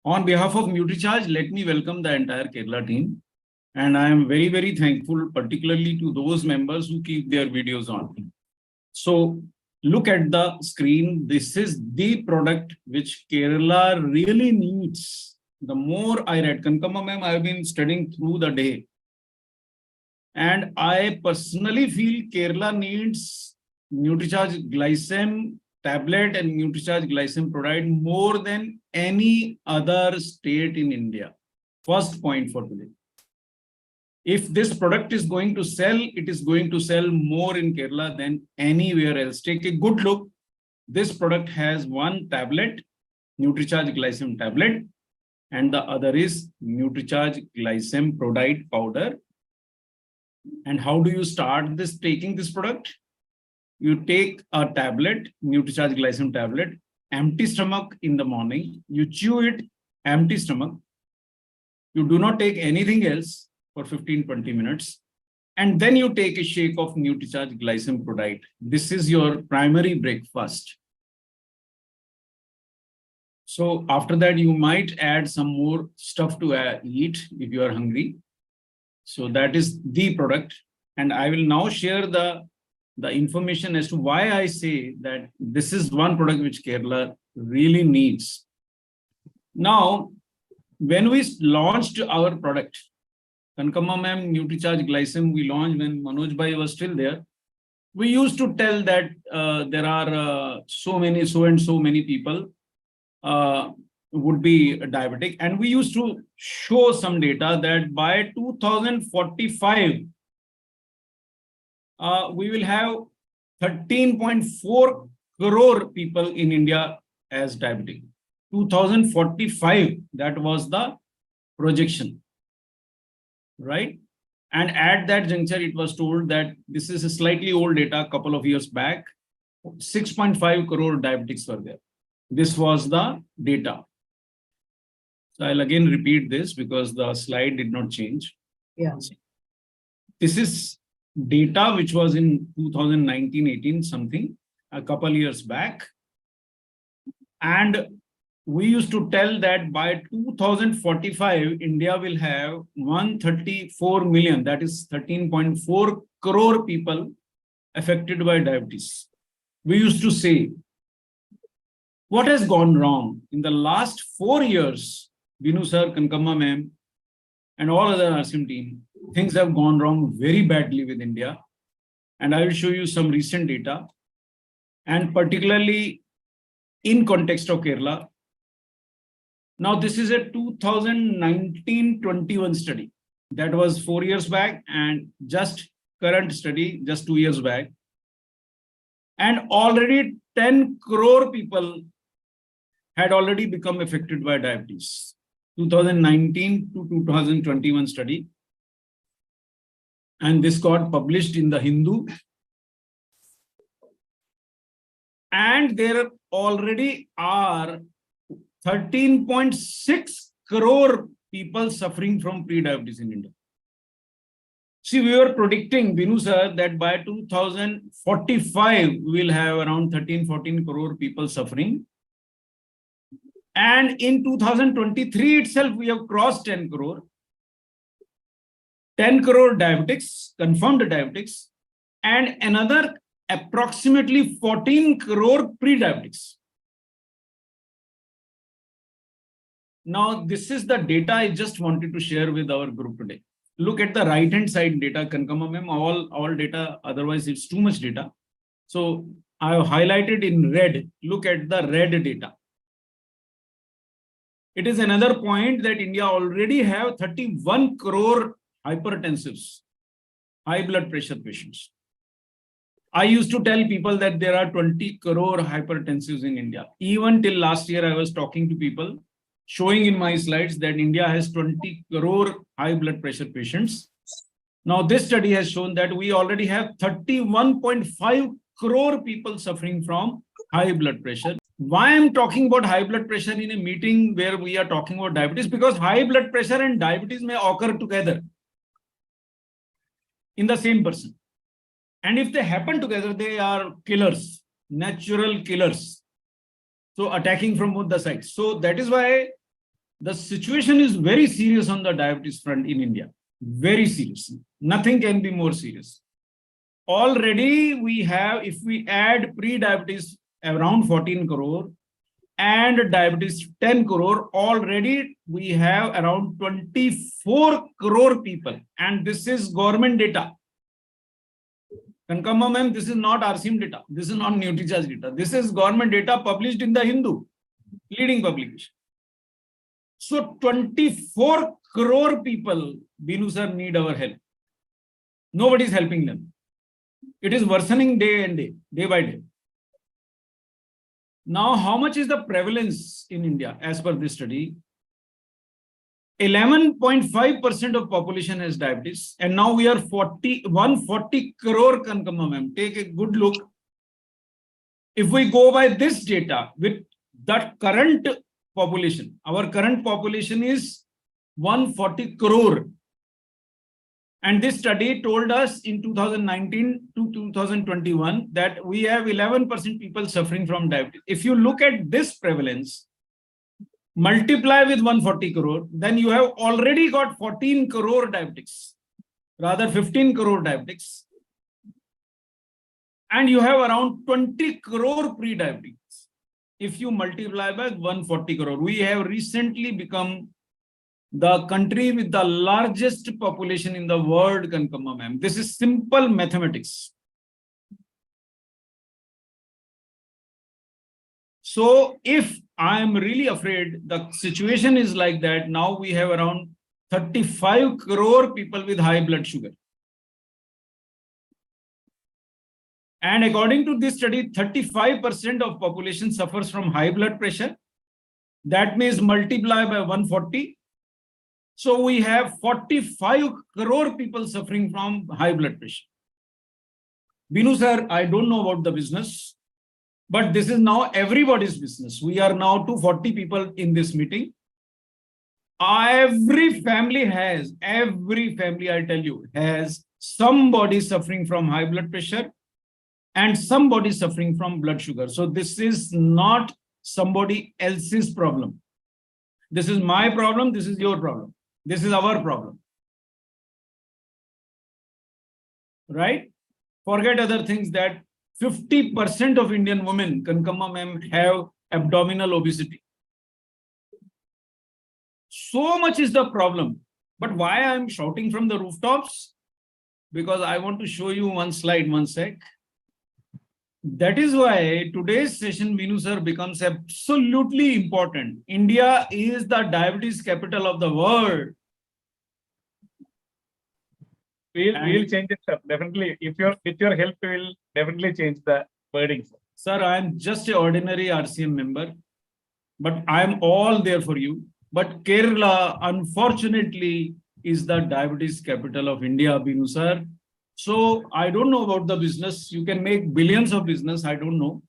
On behalf of Nutricharge, let me welcome the entire Kerala team. And I am very, very thankful, particularly to those members who keep their videos on. So look at the screen. This is the product which Kerala really needs. The more I read, Kankama ma'am, I have been studying through the day. And I personally feel Kerala needs Nutricharge Glycem tablet and Nutricharge Glycem product more than any other state in India. First point for today. If this product is going to sell, it is going to sell more in Kerala than anywhere else. Take a good look. This product has one tablet, Nutricharge Glycem tablet, and the other is Nutricharge Glycem product powder. And how do you start taking this product? You take a tablet, Nutricharge Glycem tablet, empty stomach in the morning. You chew it, empty stomach. You do not take anything else for 15-20 minutes. And then you take a shake of Nutricharge Glycem product. This is your primary breakfast. So after that, you might add some more stuff to eat if you are hungry. So that is the product. And I will now share the information as to why I say that this is one product which Kerala really needs. Now, when we launched our product, Kankama ma'am, Nutricharge Glycem, we launched when Manoj Bhai was still there. We used to tell that there are so and so many people would be diabetic. And we used to show some data that by 2045, we will have 13.4 crore people in India as diabetic. 2045, that was the projection, right? And at that juncture, it was told that this is a slightly old data, a couple of years back, 6.5 crore diabetics were there. This was the data. So I'll again repeat this because the slide did not change. Yeah. This is data which was in 2019-18 something, a couple years back. And we used to tell that by 2045, India will have 134 million, that is 13.4 crore people affected by diabetes. We used to say, what has gone wrong? In the last 4 years, Binu sir, Kankama ma'am, and all other RCM team, things have gone wrong very badly with India. And I will show you some recent data. And particularly in context of Kerala. Now, this is a 2019-21 study. That was 4 years back, and just current study, just 2 years back. And already 10 crore people had already become affected by diabetes. 2019 to 2021 study. And this got published in the Hindu. And there already are 13.6 crore people suffering from pre-diabetes in India. See, we were predicting, Binu sir, that by 2045, we will have around 13-14 crore people suffering. And in 2023 itself, we have crossed 10 crore. 10 crore diabetics, confirmed diabetics, and another approximately 14 crore pre-diabetics. Now, this is the data I just wanted to share with our group today. Look at the right-hand side data, Kankama ma'am, all data, otherwise it's too much data. So I have highlighted in red. Look at the red data. It is another point that India already have 31 crore hypertensives, high blood pressure patients. I used to tell people that there are 20 crore hypertensives in India. Even till last year, I was talking to people, showing in my slides that India has 20 crore high blood pressure patients. Now, this study has shown that we already have 31.5 crore people suffering from high blood pressure. Why I'm talking about high blood pressure in a meeting where we are talking about diabetes? Because high blood pressure and diabetes may occur together in the same person. And if they happen together, they are killers, natural killers. So attacking from both the sides. So that is why The situation is very serious on the diabetes front in India. Very serious. Nothing can be more serious. Already we have, if we add pre-diabetes around 14 crore and diabetes 10 crore, already we have around 24 crore people. And this is government data. Kankama ma'am, this is not RCM data. This is not Nutricharge data. This is government data published in the Hindu, leading publication. So 24 crore people, Binu sir, need our help. Nobody is helping them. It is worsening day and day by day. Now, how much is the prevalence in India as per this study? 11.5% of population has diabetes, and now we are 140 crore, Kankama ma'am. Take a good look. If we go by this data with that current population, our current population is 140 crore. And this study told us in 2019 to 2021 that we have 11% people suffering from diabetes. If you look at this prevalence, multiply with 140 crore, then you have already got 14 crore diabetics, rather 15 crore diabetics. And you have around 20 crore pre-diabetics. If you multiply by 140 crore, we have recently become the country with the largest population in the world, Kankama ma'am. This is simple mathematics. So if I am really afraid the situation is like that, now we have around 35 crore people with high blood sugar. And according to this study, 35% of population suffers from high blood pressure. That means multiply by 140. So we have 45 crore people suffering from high blood pressure. Binu sir, I don't know about the business, but this is now everybody's business. We are now 240 people in this meeting. Every family, I tell you, has somebody suffering from high blood pressure and somebody suffering from blood sugar. So this is not somebody else's problem. This is my problem. This is your problem. This is our problem. Right? Forget other things that 50% of Indian women, Kankama ma'am, have abdominal obesity. So much is the problem. But why I am shouting from the rooftops? Because I want to show you one slide, one sec. That is why today's session, Binu sir, becomes absolutely important. India is the diabetes capital of the world. We'll change it, sir. Definitely. With your help, we will definitely change the wording, sir. Sir, I am just an ordinary RCM member, but I am all there for you. But Kerala, unfortunately, is the diabetes capital of India, Binu sir. So I don't know about the business. You can make billions of business. I don't know.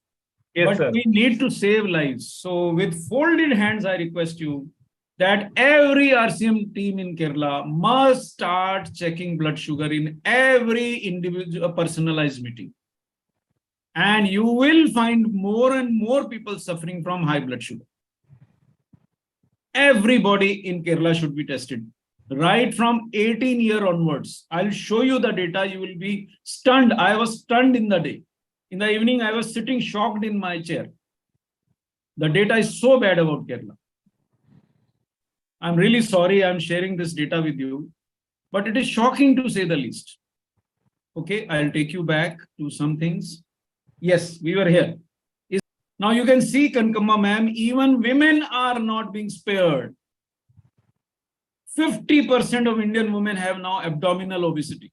Yes, but sir. We need to save lives. So with folded hands, I request you that every RCM team in Kerala must start checking blood sugar in every individual personalized meeting. And you will find more and more people suffering from high blood sugar. Everybody in Kerala should be tested. Right from 18 years onwards. I'll show you the data. You will be stunned. I was stunned in the day. In the evening, I was sitting shocked in my chair. The data is so bad about Kerala. I'm really sorry I'm sharing this data with you, but it is shocking to say the least. Okay, I'll take you back to some things. Yes, we were here. Now you can see, Kankama ma'am, even women are not being spared. 50% of Indian women have now abdominal obesity.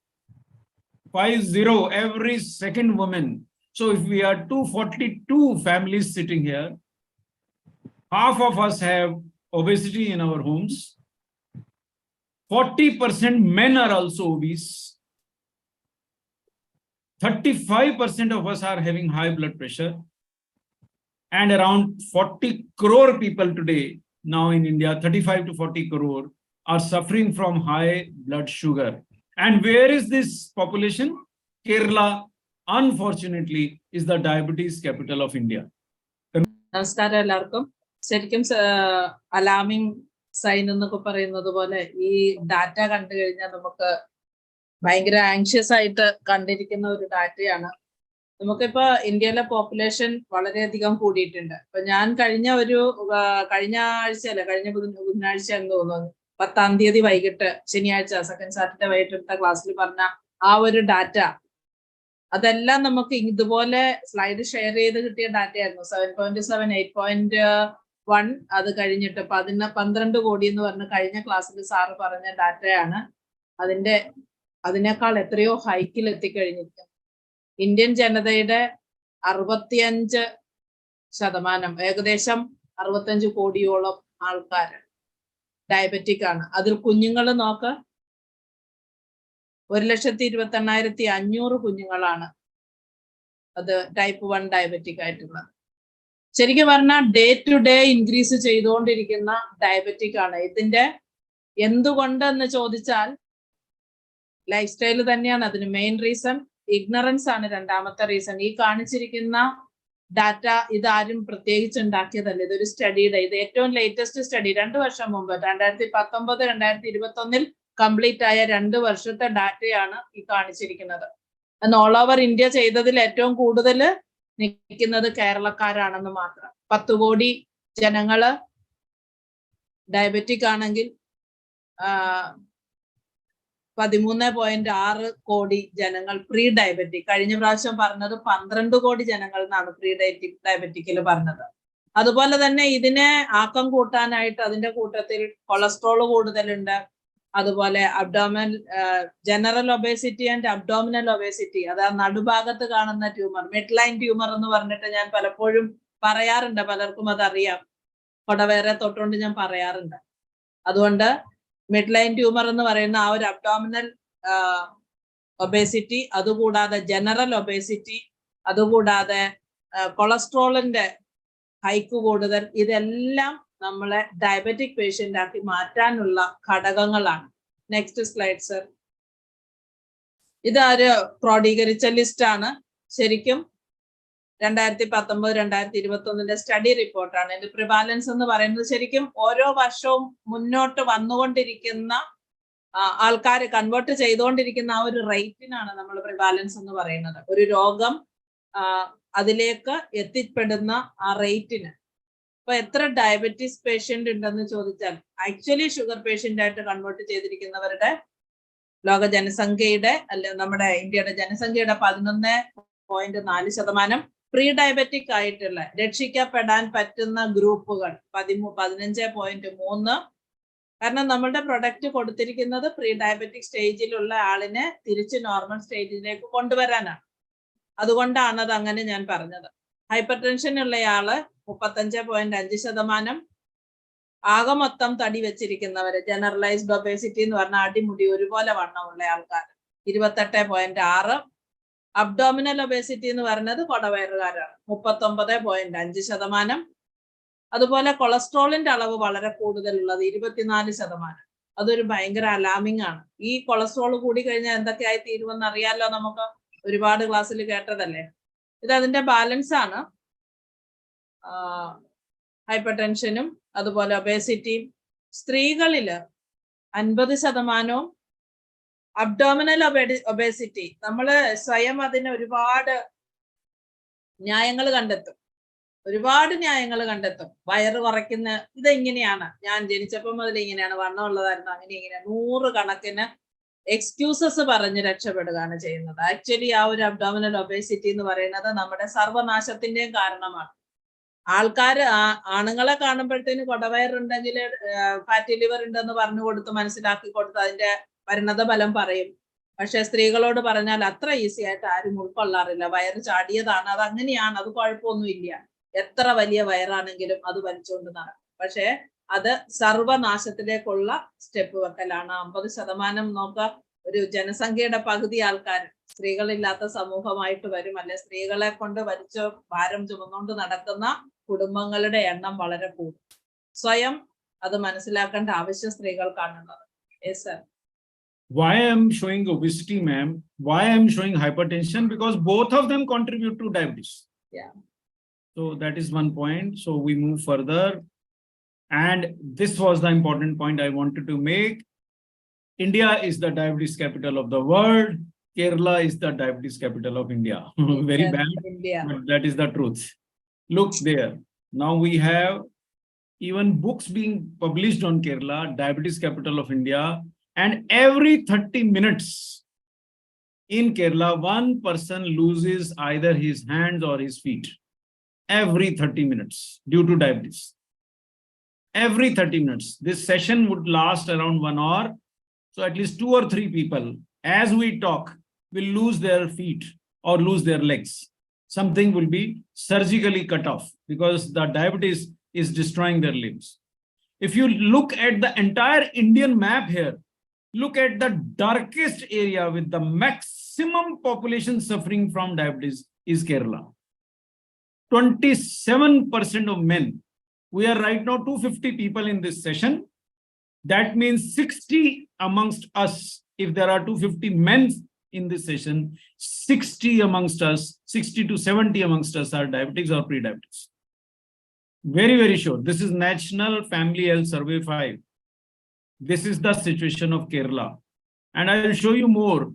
50, every second woman. So if we are 242 families sitting here, half of us have obesity in our homes. 40% men are also obese. 35% of us are having high blood pressure. And around 40 crore people today, now in India, 35 to 40 crore, are suffering from high blood sugar. And where is this population? Kerala, unfortunately, is the diabetes capital of India. നമസ്കാരം എല്ലാവർക്കും. ശരിക്കും alarming sign എന്നൊക്കെ പറയുന്നത് പോലെ ഈ data കണ്ടു കഴിഞ്ഞാൽ നമുക്ക് ഭയങ്കര ആങ്ഷ്യസ് ആയിട്ട് കണ്ടിരിക്കുന്ന ഒരു ഡാറ്റയാണ്. നമുക്കിപ്പോ ഇന്ത്യയിലെ പോപ്പുലേഷൻ വളരെയധികം കൂടിയിട്ടുണ്ട്. ഇപ്പൊ ഞാൻ കഴിഞ്ഞ ആഴ്ചയല്ല, കഴിഞ്ഞ ബുധനാഴ്ച എന്ന് തോന്നുന്നു, 10-ാം തീയതി വൈകിട്ട്, ശനിയാഴ്ച സെക്കൻഡ് സാറ്റർഡേ വൈകിട്ട് എടുത്ത ക്ലാസ്സിൽ പറഞ്ഞ ആ ഒരു ഡാറ്റ, അതെല്ലാം നമുക്ക് ഇതുപോലെ സ്ലൈഡ് ഷെയർ ചെയ്ത് കിട്ടിയ ഡാറ്റയായിരുന്നു. 7.7, 8.1, അത് കഴിഞ്ഞിട്ട് 12 കോടി എന്ന് പറഞ്ഞ് കഴിഞ്ഞ ക്ലാസ്സിൽ സാറ് പറഞ്ഞ ഡാറ്റയാണ്. അതിനേക്കാൾ എത്രയോ ഹൈക്കിൽ എത്തിക്കഴിഞ്ഞിരിക്കുന്നു. ഇന്ത്യൻ ജനതയുടെ 65%, ഏകദേശം 65 കോടിയോളം ആൾക്കാർ ഡയബറ്റിക് ആണ്. അതിൽ കുഞ്ഞുങ്ങൾ നോക്ക്, 1,28,500 കുഞ്ഞുങ്ങളാണ് അത് ടൈപ്പ് 1 ഡയബറ്റിക് ആയിട്ടുള്ളത്. ശരിക്കും പറഞ്ഞാൽ ഡേ ടു ഡേ ഇൻക്രീസ് ചെയ്തുകൊണ്ടിരിക്കുന്ന ഡയബറ്റിക് ആണ്. ഇതിന്റെ എന്തുകൊണ്ടെന്ന് ചോദിച്ചാൽ ലൈഫ് സ്റ്റൈൽ തന്നെയാണ് അതിന് മെയിൻ റീസൺ. ഇഗ്നറൻസ് ആണ് രണ്ടാമത്തെ റീസൺ. ഈ കാണിച്ചിരിക്കുന്ന ഡാറ്റ ഇതാരും പ്രത്യേകിച്ച് ഉണ്ടാക്കിയതല്ല. ഇതൊരു സ്റ്റഡിയുടെ, ഇത് ഏറ്റവും ലേറ്റസ്റ്റ് സ്റ്റഡി, 2 വർഷം മുമ്പ് 2019-2021 കംപ്ലീറ്റ് ആയ 2 വർഷത്തെ ഡാറ്റയാണ് ഈ കാണിച്ചിരിക്കുന്നത്. ഓൾ ഓവർ ഇന്ത്യ ചെയ്തതിൽ ഏറ്റവും കൂടുതൽ നിൽക്കുന്നത് കേരളക്കാരാണെന്ന് മാത്രം. 10 കോടി ജനങ്ങള് ഡയബറ്റിക് ആണെങ്കിൽ 13.6 കോടി ജനങ്ങൾ പ്രീ ഡയബറ്റിക്. കഴിഞ്ഞ പ്രാവശ്യം പറഞ്ഞത് 12 കോടി ജനങ്ങൾ എന്നാണ് പ്രീ ഡയബറ്റിക്കിൽ പറഞ്ഞത്. അതുപോലെ തന്നെ ഇതിനെ ആക്കം കൂട്ടാനായിട്ട് അതിന്റെ കൂട്ടത്തിൽ കൊളസ്ട്രോൾ കൂടുതലുണ്ട്. അതുപോലെ general obesity and abdominal obesity, അതാ നടുഭാഗത്ത് കാണുന്ന ട്യൂമർ, മിഡ് ലൈൻ ട്യൂമർ എന്ന് പറഞ്ഞിട്ട് ഞാൻ പലപ്പോഴും പറയാറുണ്ട്, പലർക്കും അതറിയാം, കൊടവേറെ തൊട്ടുകൊണ്ട് ഞാൻ പറയാറുണ്ട്. അതുകൊണ്ട് മിഡ് ലൈൻ ട്യൂമർ എന്ന് പറയുന്ന ആ ഒരു അബ്ഡോമിനൽ ഒബേസിറ്റി, അതുകൂടാതെ ജനറൽ ഒബേസിറ്റി, അതുകൂടാതെ കൊളസ്ട്രോളിന്റെ ഹൈക്ക് കൂടുതൽ, ഇതെല്ലാം നമ്മളെ ഡയബറ്റിക് പേഷ്യന്റ് ആക്കി മാറ്റാനുള്ള ഘടകങ്ങളാണ്. Next slide sir. ഇതൊരു ക്രോഡീകരിച്ച ലിസ്റ്റ് ആണ്. ശരിക്കും 2019-2021 സ്റ്റഡി റിപ്പോർട്ടാണ്. ഇതിന്റെ പ്രിവാലൻസ് എന്ന് പറയുന്നത് ശരിക്കും ഓരോ വർഷവും മുന്നോട്ട് വന്നുകൊണ്ടിരിക്കുന്ന ആൾക്കാർ കൺവേർട്ട് ചെയ്തുകൊണ്ടിരിക്കുന്ന ആ ഒരു റേറ്റിനാണ് നമ്മൾ പ്രിവാലൻസ് എന്ന് പറയുന്നത്. ഒരു രോഗം അതിലേക്ക് എത്തിപ്പെടുന്ന ആ റേറ്റിന്. അപ്പൊ എത്ര ഡയബറ്റീസ് പേഷ്യന്റ് ഉണ്ടെന്ന് ചോദിച്ചാൽ, ആക്ച്വലി ഷുഗർ പേഷ്യന്റ് ആയിട്ട് കൺവേർട്ട് ചെയ്തിരിക്കുന്നവരുടെ ലോക ജനസംഖ്യയുടെ നമ്മുടെ ഇന്ത്യയുടെ ജനസംഖ്യയുടെ 11.4%, പ്രീ ഡയബറ്റിക് ആയിട്ടുള്ള രക്ഷിക്കപ്പെടാൻ പറ്റുന്ന ഗ്രൂപ്പുകൾ 15.3. കാരണം നമ്മളുടെ പ്രൊഡക്റ്റ് കൊടുത്തിരിക്കുന്നത് പ്രീ ഡയബറ്റിക് സ്റ്റേജിലുള്ള ആളിനെ തിരിച്ച് നോർമൽ സ്റ്റേജിലേക്ക് കൊണ്ടുവരാനാണ്. അതുകൊണ്ടാണ് അത് അങ്ങനെ ഞാൻ പറഞ്ഞത്. ഹൈപ്പർ ടെൻഷൻ ഉള്ളയാള് 35.5%. ആകെ മൊത്തം തടി വെച്ചിരിക്കുന്നവര്, ജനറലൈസ്ഡ് ഒബേസിറ്റി എന്ന് പറഞ്ഞ അടിമുടി ഒരുപോലെ വണ്ണമുള്ള ആൾക്കാർ 28.6. അബ്ഡോമിനൽ ഒബേസിറ്റി എന്ന് പറയുന്നത് കൊടവയറുകാരാണ് 39.5%. അതുപോലെ കൊളസ്ട്രോളിന്റെ അളവ് വളരെ കൂടുതലുള്ളത് 24%. അതൊരു ഭയങ്കര അലാമിംഗ് ആണ്. ഈ കൊളസ്ട്രോൾ കൂടി കഴിഞ്ഞാൽ എന്തൊക്കെയായി തീരുമെന്ന് അറിയാലോ, നമുക്ക് ഒരുപാട് ക്ലാസ്സിൽ കേട്ടതല്ലേ. ഇത് അതിന്റെ ബാലൻസ് ആണ്. ഹൈപ്പർ ടെൻഷനും അതുപോലെ ഒബേസിറ്റിയും. സ്ത്രീകളില് 50%. അബ്ഡോമിനൽ ഒബേസിറ്റി നമ്മൾ സ്വയം അതിന് ഒരുപാട് ന്യായങ്ങൾ കണ്ടെത്തും. വയറ് കുറയ്ക്കുന്ന ഇതെങ്ങനെയാണ്, ഞാൻ ജനിച്ചപ്പോൾ മുതൽ ഇങ്ങനെയാണ്, വണ്ണം ഉള്ളതായിരുന്നു, അങ്ങനെ 100 കണക്കിന് എക്സ്ക്യൂസസ് പറഞ്ഞ് രക്ഷപ്പെടുകയാണ് ചെയ്യുന്നത്. ആക്ച്വലി ആ ഒരു അബ്ഡോമിനൽ ഒബേസിറ്റി എന്ന് പറയുന്നത് നമ്മുടെ സർവനാശത്തിന്റെയും കാരണമാണ്. ആണുങ്ങളെ കാണുമ്പോഴത്തേന് കൊടവയറുണ്ടെങ്കിൽ ഫാറ്റി ലിവർ ഉണ്ടെന്ന് പറഞ്ഞു കൊടുത്ത് മനസ്സിലാക്കി കൊടുത്ത് അതിന്റെ പരിണത ഫലം പറയും. പക്ഷെ സ്ത്രീകളോട് പറഞ്ഞാൽ അത്ര ഈസി ആയിട്ട് ആരും ഉൾക്കൊള്ളാറില്ല. വയറ് ചാടിയതാണ്, അത് അങ്ങനെയാണ്, അത് കുഴപ്പമൊന്നുമില്ല, എത്ര വലിയ വയറാണെങ്കിലും അത് വലിച്ചുകൊണ്ട് നടക്കും. പക്ഷെ അത് സർവനാശത്തിലേക്കുള്ള സ്റ്റെപ്പ് വെക്കലാണ്. 50% നോക്കുക, ഒരു ജനസംഖ്യയുടെ പകുതി ആൾക്കാർ സ്ത്രീകളില്ലാത്ത സമൂഹമായിട്ട് വരും. അല്ലെ സ്ത്രീകളെ കൊണ്ട് വലിച്ച ഭാരം ചുമന്നുകൊണ്ട് നടക്കുന്ന കുടുംബങ്ങളുടെ എണ്ണം വളരെ കൂടും. സ്വയം അത് മനസ്സിലാക്കേണ്ട ആവശ്യം സ്ത്രീകൾക്കാണുള്ളത്. Yes, sir. Why I am showing obesity, ma'am? Why I am showing hypertension? Because both of them contribute to diabetes. Yeah. So that is one point. So we move further. And this was the important point I wanted to make. India is the diabetes capital of the world. Kerala is the diabetes capital of India. Very bad, India. but that is the truth. Look there. Now we have even books being published on Kerala, diabetes capital of India. And every 30 minutes in Kerala, one person loses either his hands or his feet. Every 30 minutes due to diabetes. Every 30 minutes. This session would last around 1 hour. So at least 2 or 3 people, as we talk, will lose their feet or lose their legs. Something will be surgically cut off because the diabetes is destroying their limbs. If you look at the entire Indian map here, look at the darkest area with the maximum population suffering from diabetes is Kerala. 27% of men. We are right now 250 people in this session. That means 60 amongst us, if there are 250 men in this session, 60 amongst us, 60 to 70 amongst us are diabetics or pre-diabetics. Very, very sure. This is National Family Health Survey 5. This is the situation of Kerala. And I will show you more.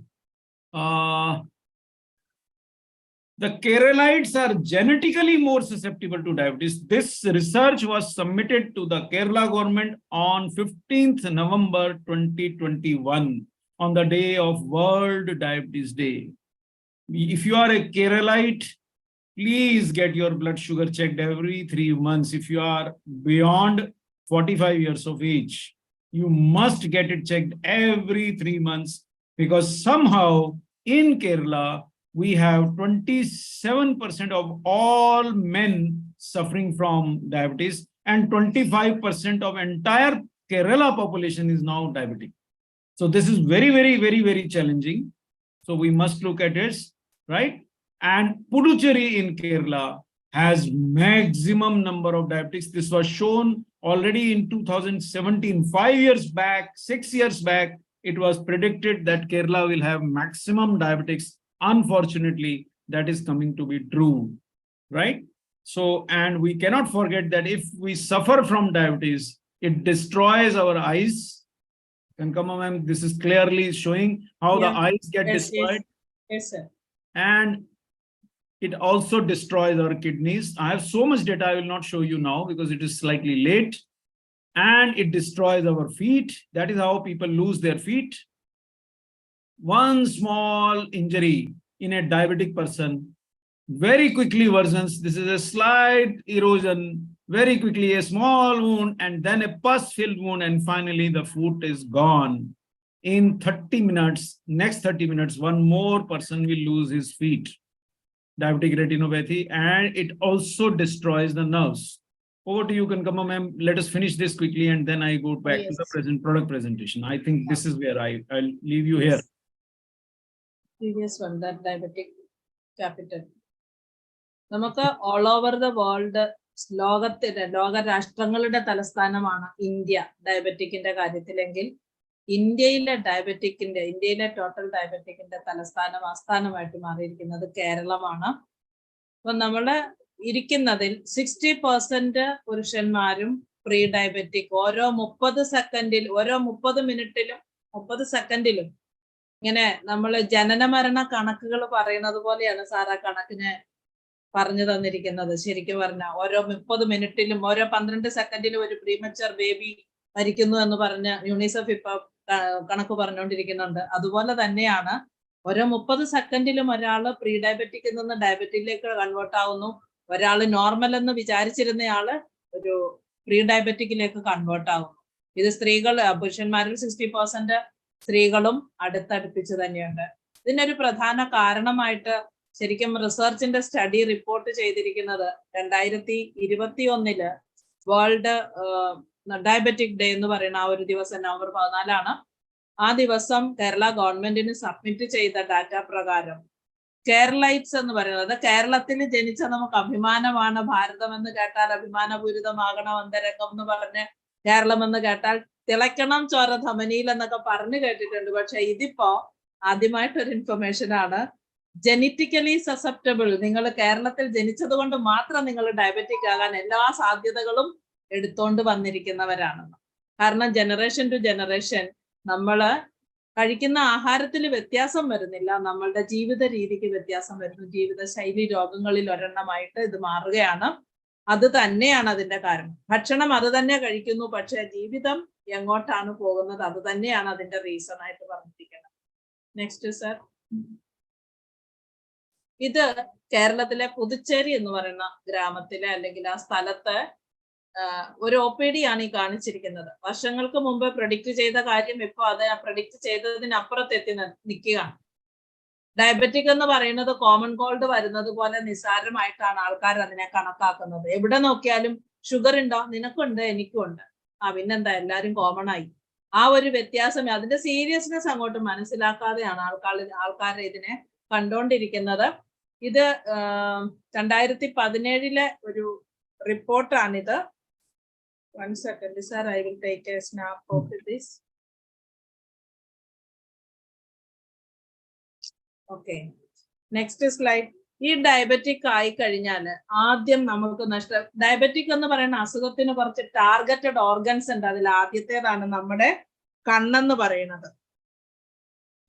The Keralites are genetically more susceptible to diabetes. This research was submitted to the Kerala government on 15th November 2021, on the day of World Diabetes Day. If you are a Keralite, please get your blood sugar checked every 3 months. If you are beyond 45 years of age, you must get it checked every 3 months, because somehow in Kerala, we have 27% of all men suffering from diabetes, and 25% of entire Kerala population is now diabetic. So this is very, very, very, very challenging. So we must look at it, right? And Puducherry in Kerala has maximum number of diabetics. This was shown already in 2017, 5 years back, 6 years back. It was predicted that Kerala will have maximum diabetics. Unfortunately, that is coming to be true, right? So, and we cannot forget that if we suffer from diabetes, it destroys our eyes. And come on, ma'am, this is clearly showing how the eyes get destroyed. Yes, sir. And it also destroys our kidneys. I have so much data I will not show you now because it is slightly late. And it destroys our feet. That is how people lose their feet. One small injury in a diabetic person very quickly worsens. This is a slight erosion, very quickly a small wound, and then a pus-filled wound, and finally the foot is gone. In 30 minutes, next 30 minutes, one more person will lose his feet. Diabetic retinopathy, and it also destroys the nerves. Over to you, Kankama ma'am. Let us finish this quickly, and then I go back to the product presentation. I think this is where I'll leave you here. Previous one, that diabetic capital. നമുക്ക് all over the world, ലോക രാഷ്ട്രങ്ങളുടെ തലസ്ഥാനമാണ് India ഡയബറ്റിക്കിന്റെ കാര്യത്തിലെങ്കിൽ ഇന്ത്യയിലെ total ഡയബറ്റിക്കിന്റെ ആസ്ഥാനമായിട്ട് മാറിയിരിക്കുന്നത് കേരളമാണ്. അപ്പൊ നമ്മള് ഇരിക്കുന്നതിൽ 60% പുരുഷന്മാരും pre diabetic. ഓരോ 30 മിനിറ്റിലും 30 സെക്കൻഡിലും ഇങ്ങനെ നമ്മൾ ജനന മരണ കണക്കുകൾ പറയുന്നത് പോലെയാണ് സാർ ആ കണക്കിന് പറഞ്ഞു തന്നിരിക്കുന്നത്. ശരിക്കും പറഞ്ഞാൽ ഓരോ 30 മിനിറ്റിലും ഓരോ 12 സെക്കൻഡിലും ഒരു പ്രീമച്ചർ ബേബി മരിക്കുന്നു എന്ന് പറഞ്ഞ് യൂണിസെഫ് ഇപ്പൊ കണക്ക് പറഞ്ഞുകൊണ്ടിരിക്കുന്നുണ്ട്. അതുപോലെ തന്നെയാണ് ഓരോ 30 സെക്കൻഡിലും ഒരാള് പ്രീ ഡയബറ്റിക്കിൽ നിന്ന് ഡയബറ്റിക്കിലേക്ക് കൺവേർട്ട് ആവുന്നു. ഒരാള് നോർമൽ എന്ന് വിചാരിച്ചിരുന്നയാള് ഒരു പ്രീ ഡയബറ്റിക്കിലേക്ക് കൺവേർട്ട് ആവുന്നു. ഇത് പുരുഷന്മാരിൽ 60% സ്ത്രീകളും അടുത്തടുപ്പിച്ച് തന്നെയുണ്ട്. ഇതിനൊരു പ്രധാന കാരണമായിട്ട് ശരിക്കും റിസർച്ചിന്റെ സ്റ്റഡി റിപ്പോർട്ട് ചെയ്തിരിക്കുന്നത് 2021 വേൾഡ് ഡയബറ്റിക് ഡേ എന്ന് പറയുന്ന ആ ഒരു ദിവസം നവംബർ 14 ആ ദിവസം കേരള ഗവൺമെന്റിന് സബ്മിറ്റ് ചെയ്ത ഡാറ്റ പ്രകാരം കേരളൈറ്റ്സ് എന്ന് പറയുന്നത്, കേരളത്തിൽ ജനിച്ച നമുക്ക് അഭിമാനമാണ്. ഭാരതം എന്ന് കേട്ടാൽ അഭിമാനപൂരിതമാകണം അന്തരംഗം എന്ന് പറഞ്ഞ് കേരളം എന്ന് കേട്ടാൽ തിളയ്ക്കണം ചോര ധമനിയിൽ എന്നൊക്കെ പറഞ്ഞു കേട്ടിട്ടുണ്ട്. പക്ഷെ ഇതിപ്പോ ആദ്യമായിട്ടൊരു ഇൻഫർമേഷൻ ആണ്. ജനറ്റിക്കലി സസെപ്റ്റബിൾ, നിങ്ങൾ കേരളത്തിൽ ജനിച്ചത് കൊണ്ട് മാത്രം നിങ്ങൾ ഡയബറ്റിക് ആകാൻ എല്ലാ സാധ്യതകളും എടുത്തോണ്ട് വന്നിരിക്കുന്നവരാണെന്ന്. കാരണം ജനറേഷൻ ടു ജനറേഷൻ നമ്മള് കഴിക്കുന്ന ആഹാരത്തിൽ വ്യത്യാസം വരുന്നില്ല, നമ്മളുടെ ജീവിത രീതിക്ക് വ്യത്യാസം വരുന്നു. ജീവിത ശൈലി രോഗങ്ങളിൽ ഒരെണ്ണമായിട്ട് ഇത് മാറുകയാണ്. അത് തന്നെയാണ് അതിന്റെ കാരണം. ഭക്ഷണം അത് തന്നെ കഴിക്കുന്നു, പക്ഷെ ജീവിതം എങ്ങോട്ടാണ് പോകുന്നത് അത് തന്നെയാണ് അതിന്റെ റീസൺ ആയിട്ട് പറഞ്ഞിരിക്കുന്നത്. Next sir. ഇത് കേരളത്തിലെ പുതുച്ചേരി എന്ന് പറയുന്ന ഗ്രാമത്തിലെ അല്ലെങ്കിൽ ആ സ്ഥലത്ത് ഒരു OPD ആണ് ഈ കാണിച്ചിരിക്കുന്നത്. വർഷങ്ങൾക്ക് മുമ്പ് പ്രഡിക്റ്റ് ചെയ്ത കാര്യം ഇപ്പൊ അത് പ്രഡിക്റ്റ് ചെയ്തതിനപ്പുറത്ത് എത്തി നിൽക്കുകയാണ്. ഡയബറ്റിക് എന്ന് പറയുന്നത് കോമൺ കോൾഡ് വരുന്നത് പോലെ നിസ്സാരമായിട്ടാണ് ആൾക്കാർ അതിനെ കണക്കാക്കുന്നത്. എവിടെ നോക്കിയാലും ഷുഗർ ഉണ്ടോ, നിനക്കുണ്ട്, എനിക്കും ഉണ്ട്, പിന്നെന്താ എല്ലാരും കോമൺ ആയി. ആ ഒരു വ്യത്യാസം, അതിന്റെ സീരിയസ്നെസ് അങ്ങോട്ട് മനസ്സിലാക്കാതെയാണ് ആൾക്കാർ ഇതിനെ കണ്ടുകൊണ്ടിരിക്കുന്നത്. ഇത് 2017 ഒരു റിപ്പോർട്ടാണിത്. 1 second sir, I will take a snap of this. Okay, next slide. ഈ ഡയബറ്റിക് ആയി കഴിഞ്ഞാൽ ആദ്യം നമുക്ക് ഡയബറ്റിക് എന്ന് പറയുന്ന അസുഖത്തിന് കുറച്ച് ടാർഗറ്റഡ് ഓർഗൻസ് ഉണ്ട്. അതിൽ ആദ്യത്തേതാണ് നമ്മുടെ കണ്ണെന്ന് പറയുന്നത്.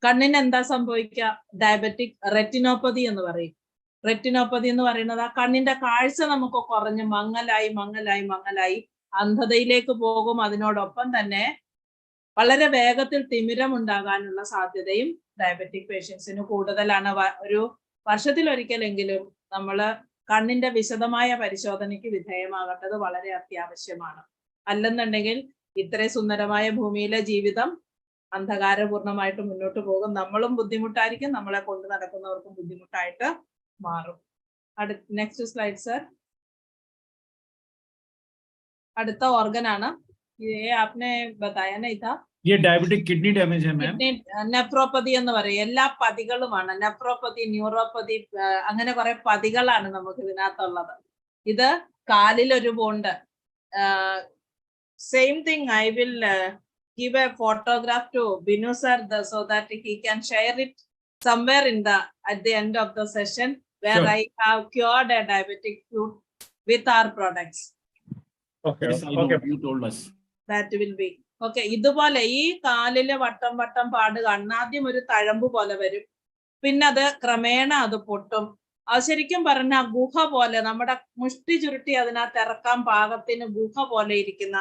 കണ്ണിന് എന്താ സംഭവിക്കുക? ഡയബറ്റിക് റെറ്റിനോപ്പതി എന്ന് പറയും. റെറ്റിനോപ്പതി എന്ന് പറയുന്നത് ആ കണ്ണിന്റെ കാഴ്ച നമുക്ക് കുറഞ്ഞ് മങ്ങലായി അന്ധതയിലേക്ക് പോകും. അതിനോടൊപ്പം തന്നെ വളരെ വേഗത്തിൽ തിമിരം ഉണ്ടാകാനുള്ള സാധ്യതയും ഡയബറ്റിക് പേഷ്യൻസിന് കൂടുതലാണ്. ഒരു വർഷത്തിൽ ഒരിക്കലെങ്കിലും നമ്മൾ കണ്ണിന്റെ വിശദമായ പരിശോധനയ്ക്ക് വിധേയമാകേണ്ടത് വളരെ അത്യാവശ്യമാണ്. അല്ലെന്നുണ്ടെങ്കിൽ ഇത്രയും സുന്ദരമായ ഭൂമിയിലെ ജീവിതം അന്ധകാരപൂർണമായിട്ട് മുന്നോട്ട് പോകും. നമ്മളും ബുദ്ധിമുട്ടായിരിക്കും, നമ്മളെ കൊണ്ട് നടക്കുന്നവർക്കും ബുദ്ധിമുട്ടായിട്ട് മാറും. Next slide sir. അടുത്ത ഓർഗൻ ആണ് ഡയബറ്റിക് കിഡ്നി ഡാമേജ് നെഫ്രോപ്പതി എന്ന് പറയും. എല്ലാ പതികളുമാണ് നെഫ്രോപ്പതി, ന്യൂറോപ്പതി, അങ്ങനെ കുറെ പതികളാണ് നമുക്ക് ഇതിനകത്തുള്ളത്. ഇത് കാലിലൊരു bond. Same thing I will give a photograph to Binu sir so that he can share it somewhere at the end of the session where sure. I have cured a diabetic foot with our products. Okay, yes, okay. You told us. That will be. Okay, ഇതുപോലെ ഈ കാലിലെ വട്ടം പാട് ആദ്യം ഒരു തഴമ്പ് പോലെ വരും, പിന്നെ അത് ക്രമേണ അത് പൊട്ടും. അത് ശരിക്കും പറഞ്ഞ ഗുഹ പോലെ, നമ്മുടെ മുഷ്ടി ചുരുട്ടി അതിനകത്ത് ഇറക്കാൻ പാകത്തിന് ഗുഹ പോലെ ഇരിക്കുന്ന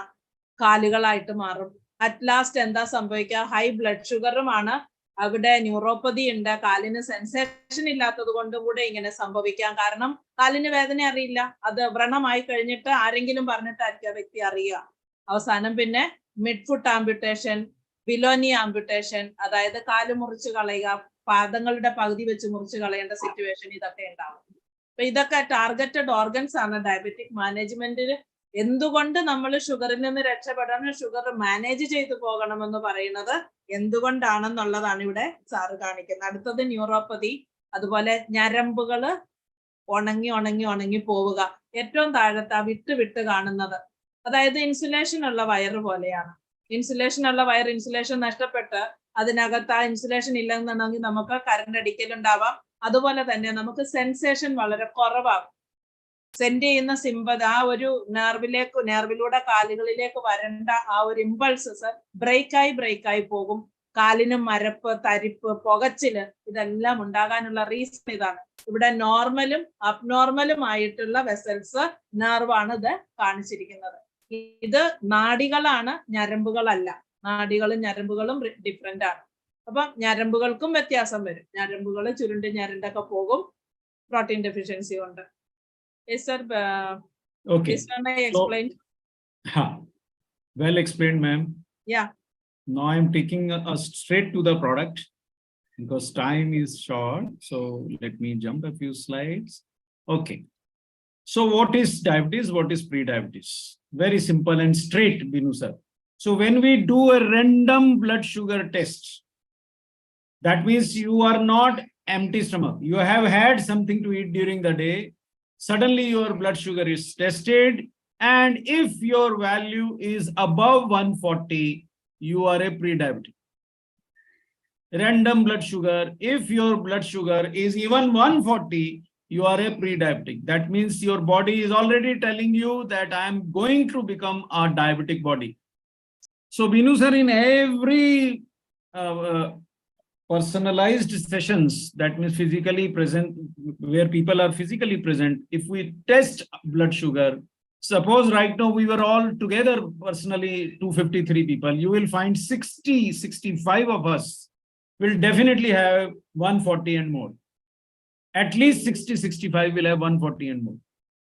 കാലുകളായിട്ട് മാറും. അറ്റ് ലാസ്റ്റ് എന്താ സംഭവിക്കുക? ഹൈ ബ്ലഡ് ഷുഗറുമാണ്, അവിടെ ന്യൂറോപ്പതി ഉണ്ട്. കാലിന് സെൻസേഷൻ ഇല്ലാത്തത് കൊണ്ടും കൂടെ ഇങ്ങനെ സംഭവിക്കാം. കാരണം കാലിന് വേദന അറിയില്ല, അത് വ്രണമായി കഴിഞ്ഞിട്ട് ആരെങ്കിലും പറഞ്ഞിട്ടായിരിക്കും ആ വ്യക്തി അറിയുക. അവസാനം പിന്നെ മിഡ് ഫുട്ട് ആംബ്യൂട്ടേഷൻ, ബിലോനി ആംബ്യൂട്ടേഷൻ, അതായത് കാല് മുറിച്ച് കളയുക, പാദങ്ങളുടെ പകുതി വെച്ച് മുറിച്ച് കളയേണ്ട സിറ്റുവേഷൻ, ഇതൊക്കെ ഉണ്ടാവും. അപ്പൊ ഇതൊക്കെ ടാർഗറ്റഡ് ഓർഗൻസ് ആണ് ഡയബറ്റിക് മാനേജ്മെന്റിൽ. എന്തുകൊണ്ട് നമ്മൾ ഷുഗറിൽ നിന്ന് രക്ഷപ്പെടണം, ഷുഗർ മാനേജ് ചെയ്തു പോകണമെന്ന് പറയുന്നത് എന്തുകൊണ്ടാണെന്നുള്ളതാണ് ഇവിടെ സാറ് കാണിക്കുന്നത്. അടുത്തത് ന്യൂറോപ്പതി, അതുപോലെ ഞരമ്പുകള് ഉണങ്ങി പോവുക. ഏറ്റവും താഴത്തെ വിട്ട് കാണുന്നത്, അതായത് ഇൻസുലേഷൻ ഉള്ള വയറ് പോലെയാണ്. ഇൻസുലേഷൻ ഉള്ള വയർ, ഇൻസുലേഷൻ നഷ്ടപ്പെട്ട് അതിനകത്ത് ആ ഇൻസുലേഷൻ ഇല്ലെന്നുണ്ടെങ്കിൽ നമുക്ക് കറണ്ട് അടിക്കലുണ്ടാവാം. അതുപോലെ തന്നെ നമുക്ക് സെൻസേഷൻ വളരെ കുറവാകും. സെൻഡ് ചെയ്യുന്ന സിമ്പത് ആ ഒരു നെർവിലൂടെ കാലുകളിലേക്ക് വരേണ്ട ആ ഒരു ഇമ്പൾസസ് ബ്രേക്കായി പോകും. കാലിന് മരപ്പ്, തരിപ്പ്, പുകച്ചില്, ഇതെല്ലാം ഉണ്ടാകാനുള്ള റീസൺ ഇതാണ്. ഇവിടെ നോർമലും അബ്നോർമലും ആയിട്ടുള്ള വെസൽസ്, നെർവാണ് ഇത് കാണിച്ചിരിക്കുന്നത്. ഇത് നാഡികളാണ്, ഞരമ്പുകളല്ല. നാഡികളും ഞരമ്പുകളും ഡിഫറെന്റ് ആണ്. അപ്പൊ ഞരമ്പുകൾക്കും വ്യത്യാസം വരും. ഞരമ്പുകൾ ചുരുണ്ട് ഞരണ്ടൊക്കെ പോകും പ്രോട്ടീൻ ഡെഫിഷ്യൻസി കൊണ്ട്. Yes, sir. Okay. This one I explained. Well explained, ma'am. Yeah. Now I'm taking us straight to the product because time is short. So let me jump a few slides. Okay. So what is diabetes? What is pre-diabetes? Very simple and straight, Binu sir. So when we do a random blood sugar test, that means you are not empty stomach. You have had something to eat during the day. Suddenly your blood sugar is tested, and if your value is above 140, you are a pre-diabetic. Random blood sugar, if your blood sugar is even 140, you are a pre-diabetic. That means your body is already telling you that I am going to become a diabetic body. So Binu sir, in every personalized sessions, that means physically present, where people are physically present, if we test blood sugar, suppose right now we were all together personally 253 people, you will find 65 of us will definitely have 140 and more. At least 65 will have 140 and more.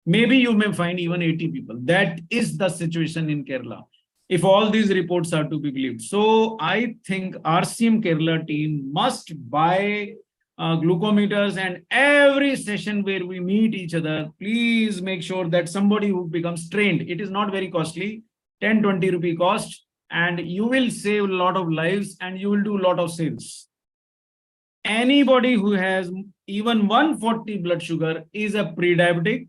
Maybe you may find even 80 people. That is the situation in Kerala, if all these reports are to be believed. So I think RCM Kerala team must buy glucometers, and every session where we meet each other, please make sure that somebody who becomes trained. It is not very costly, 10-20 rupee cost, and you will save a lot of lives and you will do a lot of sales. Anybody who has even 140 blood sugar is a pre-diabetic.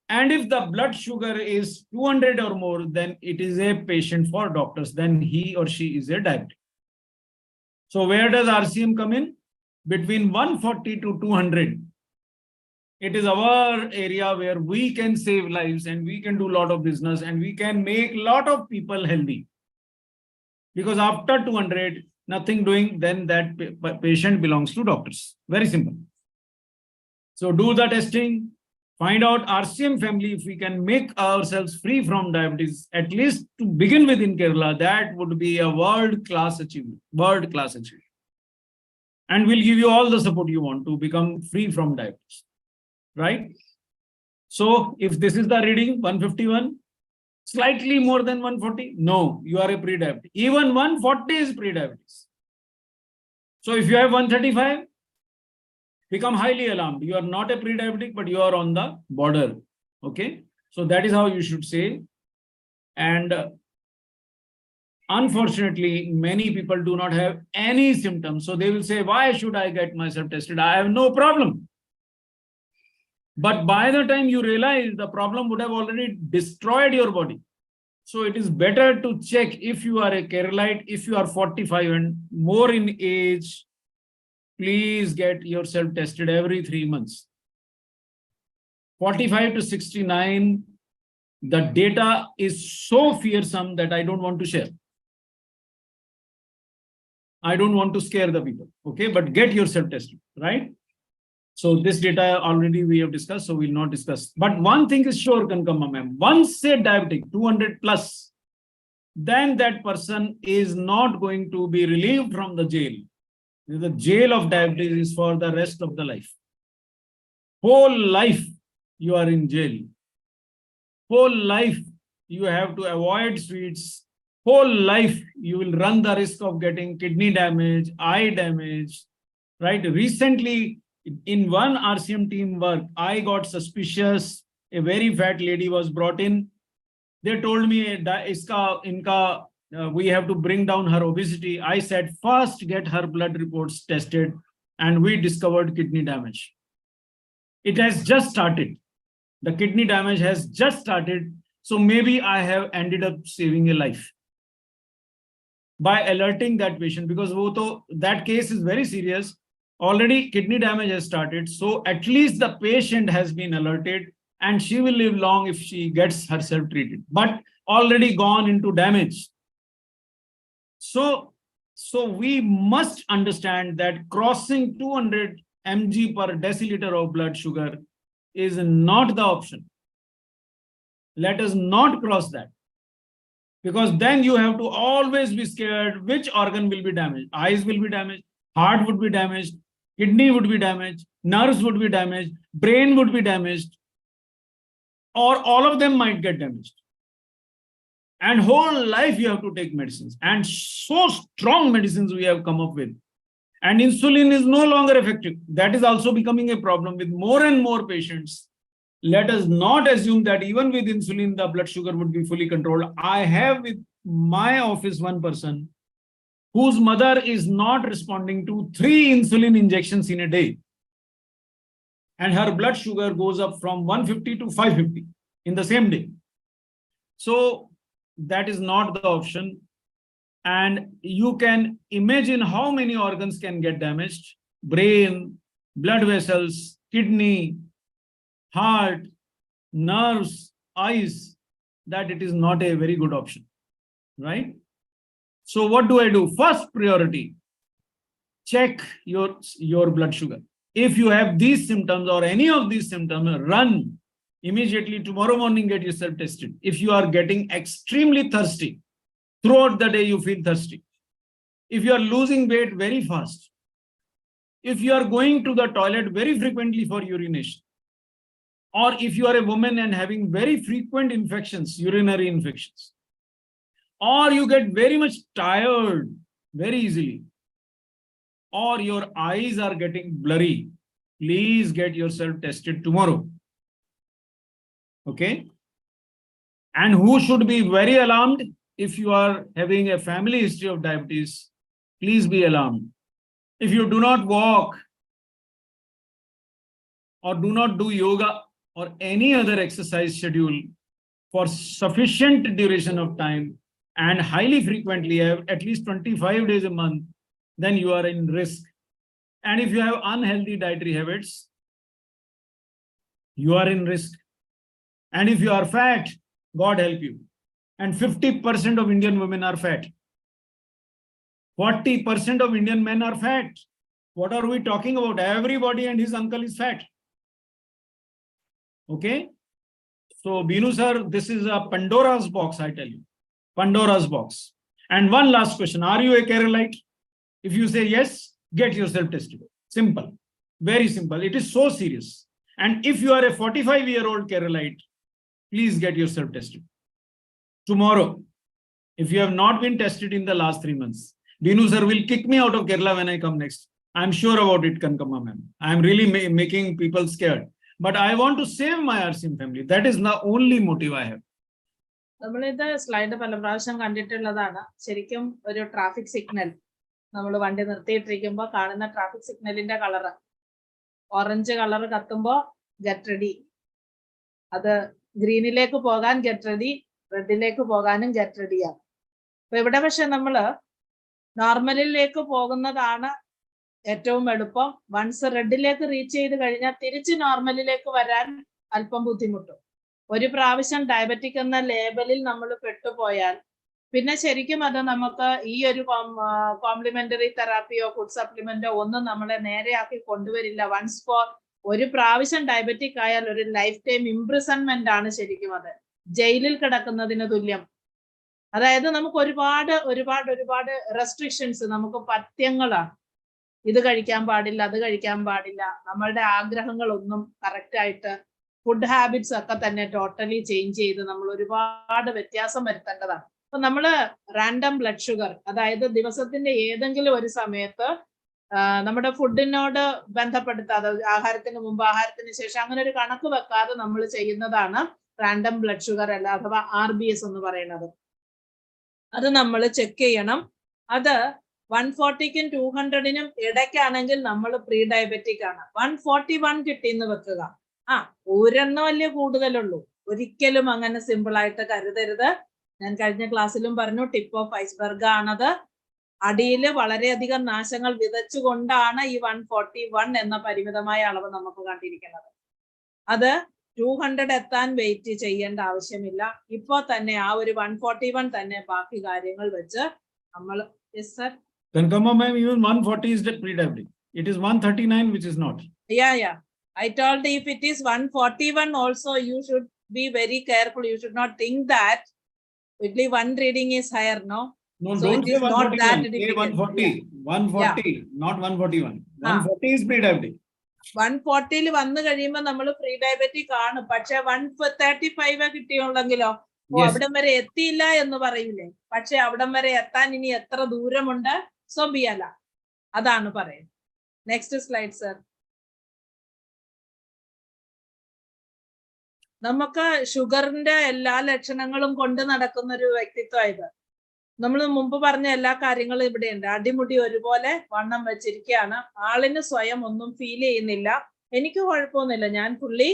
And if the blood sugar is 200 or more, then it is a patient for doctors. Then he or she is a diabetic. So where does RCM come in? Between 140 to 200. It is our area where we can save lives and we can do a lot of business and we can make a lot of people healthy. Because after 200, nothing doing, then that patient belongs to doctors. Very simple. So do the testing. Find out RCM family, if we can make ourselves free from diabetes, at least to begin with in Kerala, that would be a world-class achievement, world-class achievement. And we'll give you all the support you want to become free from diabetes, right? So if this is the reading, 151, slightly more than 140, no, you are a pre-diabetic. Even 140 is pre-diabetes. So if you have 135, become highly alarmed. You are not a pre-diabetic, but you are on the border. Okay. So that is how you should say. And unfortunately, many people do not have any symptoms. So they will say, why should I get myself tested? I have no problem. But by the time you realize, the problem would have already destroyed your body. So it is better to check if you are a Keralite, if you are 45 and more in age, please get yourself tested every 3 months. 45 to 69, the data is so fearsome that I don't want to share. I don't want to scare the people, okay? But get yourself tested, right? So this data already we have discussed, so we'll not discuss. But one thing is sure, Kankama ma'am, once a diabetic, 200 plus, then that person is not going to be relieved from the jail. The jail of diabetes is for the rest of the life. Whole life you are in jail. Whole life you have to avoid sweets. Whole life you will run the risk of getting kidney damage, eye damage, right? Recently, in one RCM team work, I got suspicious. A very fat lady was brought in. They told me, we have to bring down her obesity. I said, first get her blood reports tested, and we discovered kidney damage. It has just started. The kidney damage has just started. So maybe I have ended up saving a life by alerting that patient, because that case is very serious. Already kidney damage has started. So at least the patient has been alerted and she will live long if she gets herself treated, but already gone into damage. So we must understand that crossing 200 mg per deciliter of blood sugar is not the option. Let us not cross that, because then you have to always be scared which organ will be damaged. Eyes will be damaged, heart would be damaged, kidney would be damaged, nerves would be damaged, brain would be damaged, or all of them might get damaged. And whole life you have to take medicines, and so strong medicines we have come up with. And insulin is no longer effective. That is also becoming a problem with more and more patients. Let us not assume that even with insulin, the blood sugar would be fully controlled. I have with my office one person whose mother is not responding to 3 insulin injections in a day. And her blood sugar goes up from 150 to 550 in the same day. So that is not the option. And you can imagine how many organs can get damaged: brain, blood vessels, kidney, heart, nerves, eyes, that it is not a very good option, right? So what do I do? First priority, check your blood sugar. If you have these symptoms or any of these symptoms, run immediately tomorrow morning, get yourself tested. If you are getting extremely thirsty, throughout the day you feel thirsty. If you are losing weight very fast, if you are going to the toilet very frequently for urination, or if you are a woman and having very frequent infections, urinary infections, or you get very much tired very easily, or your eyes are getting blurry, please get yourself tested tomorrow. Okay? And who should be very alarmed? If you are having a family history of diabetes, please be alarmed. If you do not walk or do not do yoga or any other exercise schedule for sufficient duration of time and highly frequently, at least 25 days a month, then you are in risk. And if you have unhealthy dietary habits, you are in risk. And if you are fat, God help you. And 50% of Indian women are fat. 40% of Indian men are fat. What are we talking about? Everybody and his uncle is fat. Okay? So, Binu sir, this is a Pandora's box, I tell you. Pandora's box. And one last question. Are you a Keralite? If you say yes, get yourself tested. Simple. Very simple. It is so serious. And if you are a 45-year-old Keralite, please get yourself tested. Tomorrow, if you have not been tested in the last 3 months, Binu sir will kick me out of Kerala when I come next. I'm sure about it, Kankama ma'am. I'm really making people scared. But I want to save my RCM family. That is the only motive I have. നമ്മളിത് slide പല പ്രാവശ്യം കണ്ടിട്ടുള്ളതാണ്. ശരിക്കും ഒരു traffic signal നമ്മൾ വണ്ടി നിർത്തിയിട്ടിരിക്കുമ്പോൾ കാണുന്ന traffic സിഗ്നലിന്റെ കളറ് ഓറഞ്ച് കളർ കത്തുമ്പോൾ ഗെറ്റ് റെഡി, അത് ഗ്രീനിലേക്ക് പോകാൻ ഗെറ്റ് റെഡി, റെഡിലേക്ക് പോകാനും ഗെറ്റ് റെഡിയാണ്. അപ്പൊ ഇവിടെ പക്ഷെ നമ്മള് നോർമലിലേക്ക് പോകുന്നതാണ് ഏറ്റവും എളുപ്പം. വൺസ് റെഡിലേക്ക് റീച്ച് ചെയ്ത് കഴിഞ്ഞാൽ തിരിച്ച് നോർമലിലേക്ക് വരാൻ അല്പം ബുദ്ധിമുട്ടും. ഒരു പ്രാവശ്യം ഡയബറ്റിക് എന്ന ലേബലിൽ നമ്മൾ പെട്ടുപോയാൽ പിന്നെ ശരിക്കും അത് നമുക്ക് ഈ ഒരു കോംപ്ലിമെന്ററി തെറാപ്പിയോ ഫുഡ് സപ്ലിമെന്റോ ഒന്നും നമ്മളെ നേരെയാക്കി കൊണ്ടുവരില്ല. വൺസ് ഫോർ ഒരു പ്രാവശ്യം ഡയബറ്റിക് ആയാൽ ഒരു ലൈഫ് ടൈം ഇംപ്രിസൺമെന്റ് ആണ് ശരിക്കും. അത് ജയിലിൽ കിടക്കുന്നതിന് തുല്യം. അതായത് നമുക്ക് ഒരുപാട് ഒരുപാട് ഒരുപാട് റെസ്ട്രിക്ഷൻസ്, നമുക്ക് പഥ്യങ്ങളാണ്. ഇത് കഴിക്കാൻ പാടില്ല, അത് കഴിക്കാൻ പാടില്ല. നമ്മളുടെ ആഗ്രഹങ്ങളൊന്നും കറക്റ്റ് ആയിട്ട് ഫുഡ് ഹാബിറ്റ്സ് ഒക്കെ തന്നെ ടോട്ടലി ചേഞ്ച് ചെയ്ത് നമ്മൾ ഒരുപാട് വ്യത്യാസം വരുത്തേണ്ടതാണ്. അപ്പൊ നമ്മള് റാൻഡം ബ്ലഡ് ഷുഗർ, അതായത് ദിവസത്തിന്റെ ഏതെങ്കിലും ഒരു സമയത്ത് നമ്മുടെ ഫുഡിനോട് ബന്ധപ്പെടുത്താതെ, ആഹാരത്തിന് മുമ്പ് ആഹാരത്തിന് ശേഷം അങ്ങനെ ഒരു കണക്ക് വെക്കാതെ നമ്മൾ ചെയ്യുന്നതാണ് റാൻഡം ബ്ലഡ് ഷുഗർ അല്ല, അഥവാ RBS എന്ന് പറയുന്നത്. അത് നമ്മൾ ചെക്ക് ചെയ്യണം. അത് 140ക്കും 200നും ഇടയ്ക്കാണെങ്കിൽ നമ്മൾ പ്രീ ഡയബറ്റിക് ആണ്. 141 കിട്ടിയെന്ന് വെക്കുക, ഒരെണ്ണം അല്ലേ കൂടുതലുള്ളൂ. ഒരിക്കലും അങ്ങനെ സിമ്പിൾ ആയിട്ട് കരുതരുത്. ഞാൻ കഴിഞ്ഞ ക്ലാസ്സിലും പറഞ്ഞു, ടിപ്പ് ഓഫ് ഐസ്ബർഗ് ആണത്. അടിയിൽ വളരെയധികം നാശങ്ങൾ വിതച്ചുകൊണ്ടാണ് ഈ 141 എന്ന പരിമിതമായ അളവ് നമുക്ക് കണ്ടിരിക്കുന്നത്. അത് 200 എത്താൻ വെയിറ്റ് ചെയ്യേണ്ട ആവശ്യമില്ല. ഇപ്പോ തന്നെ ആ ഒരു 141 തന്നെ ബാക്കി കാര്യങ്ങൾ വെച്ച് നമ്മൾ. Yes sir. Kankama ma'am, even 140 is the pre-diabetic. It is 139 which is not. Yeah. I told if it is 141 also, you should be very careful. You should not think that only one reading is higher, no? No, so don't it say is not that 140. 140, not 141. 140 is pre-diabetic. 140 വന്നു കഴിയുമ്പോൾ നമ്മൾ pre diabetic ആണ്. പക്ഷെ 135 കിട്ടിയുള്ളെങ്കിലോ അവിടം വരെ എത്തിയില്ല എന്ന് പറയില്ലേ. പക്ഷെ അവിടം വരെ എത്താൻ ഇനി എത്ര ദൂരമുണ്ട്? സോ ബിയല, അതാണ് പറയുന്നത്. Next slide sir. നമുക്ക് ഷുഗറിന്റെ എല്ലാ ലക്ഷണങ്ങളും കൊണ്ട് നടക്കുന്ന ഒരു വ്യക്തിത്വമായത്. നമ്മൾ മുമ്പ് പറഞ്ഞ എല്ലാ കാര്യങ്ങളും ഇവിടെയുണ്ട്. അടിമുടി ഒരുപോലെ വണ്ണം വെച്ചിരിക്കുകയാണ്. ആളിന് സ്വയം ഒന്നും ഫീൽ ചെയ്യുന്നില്ല. എനിക്ക് കുഴപ്പമൊന്നുമില്ല, ഞാൻ ഫുള്ളി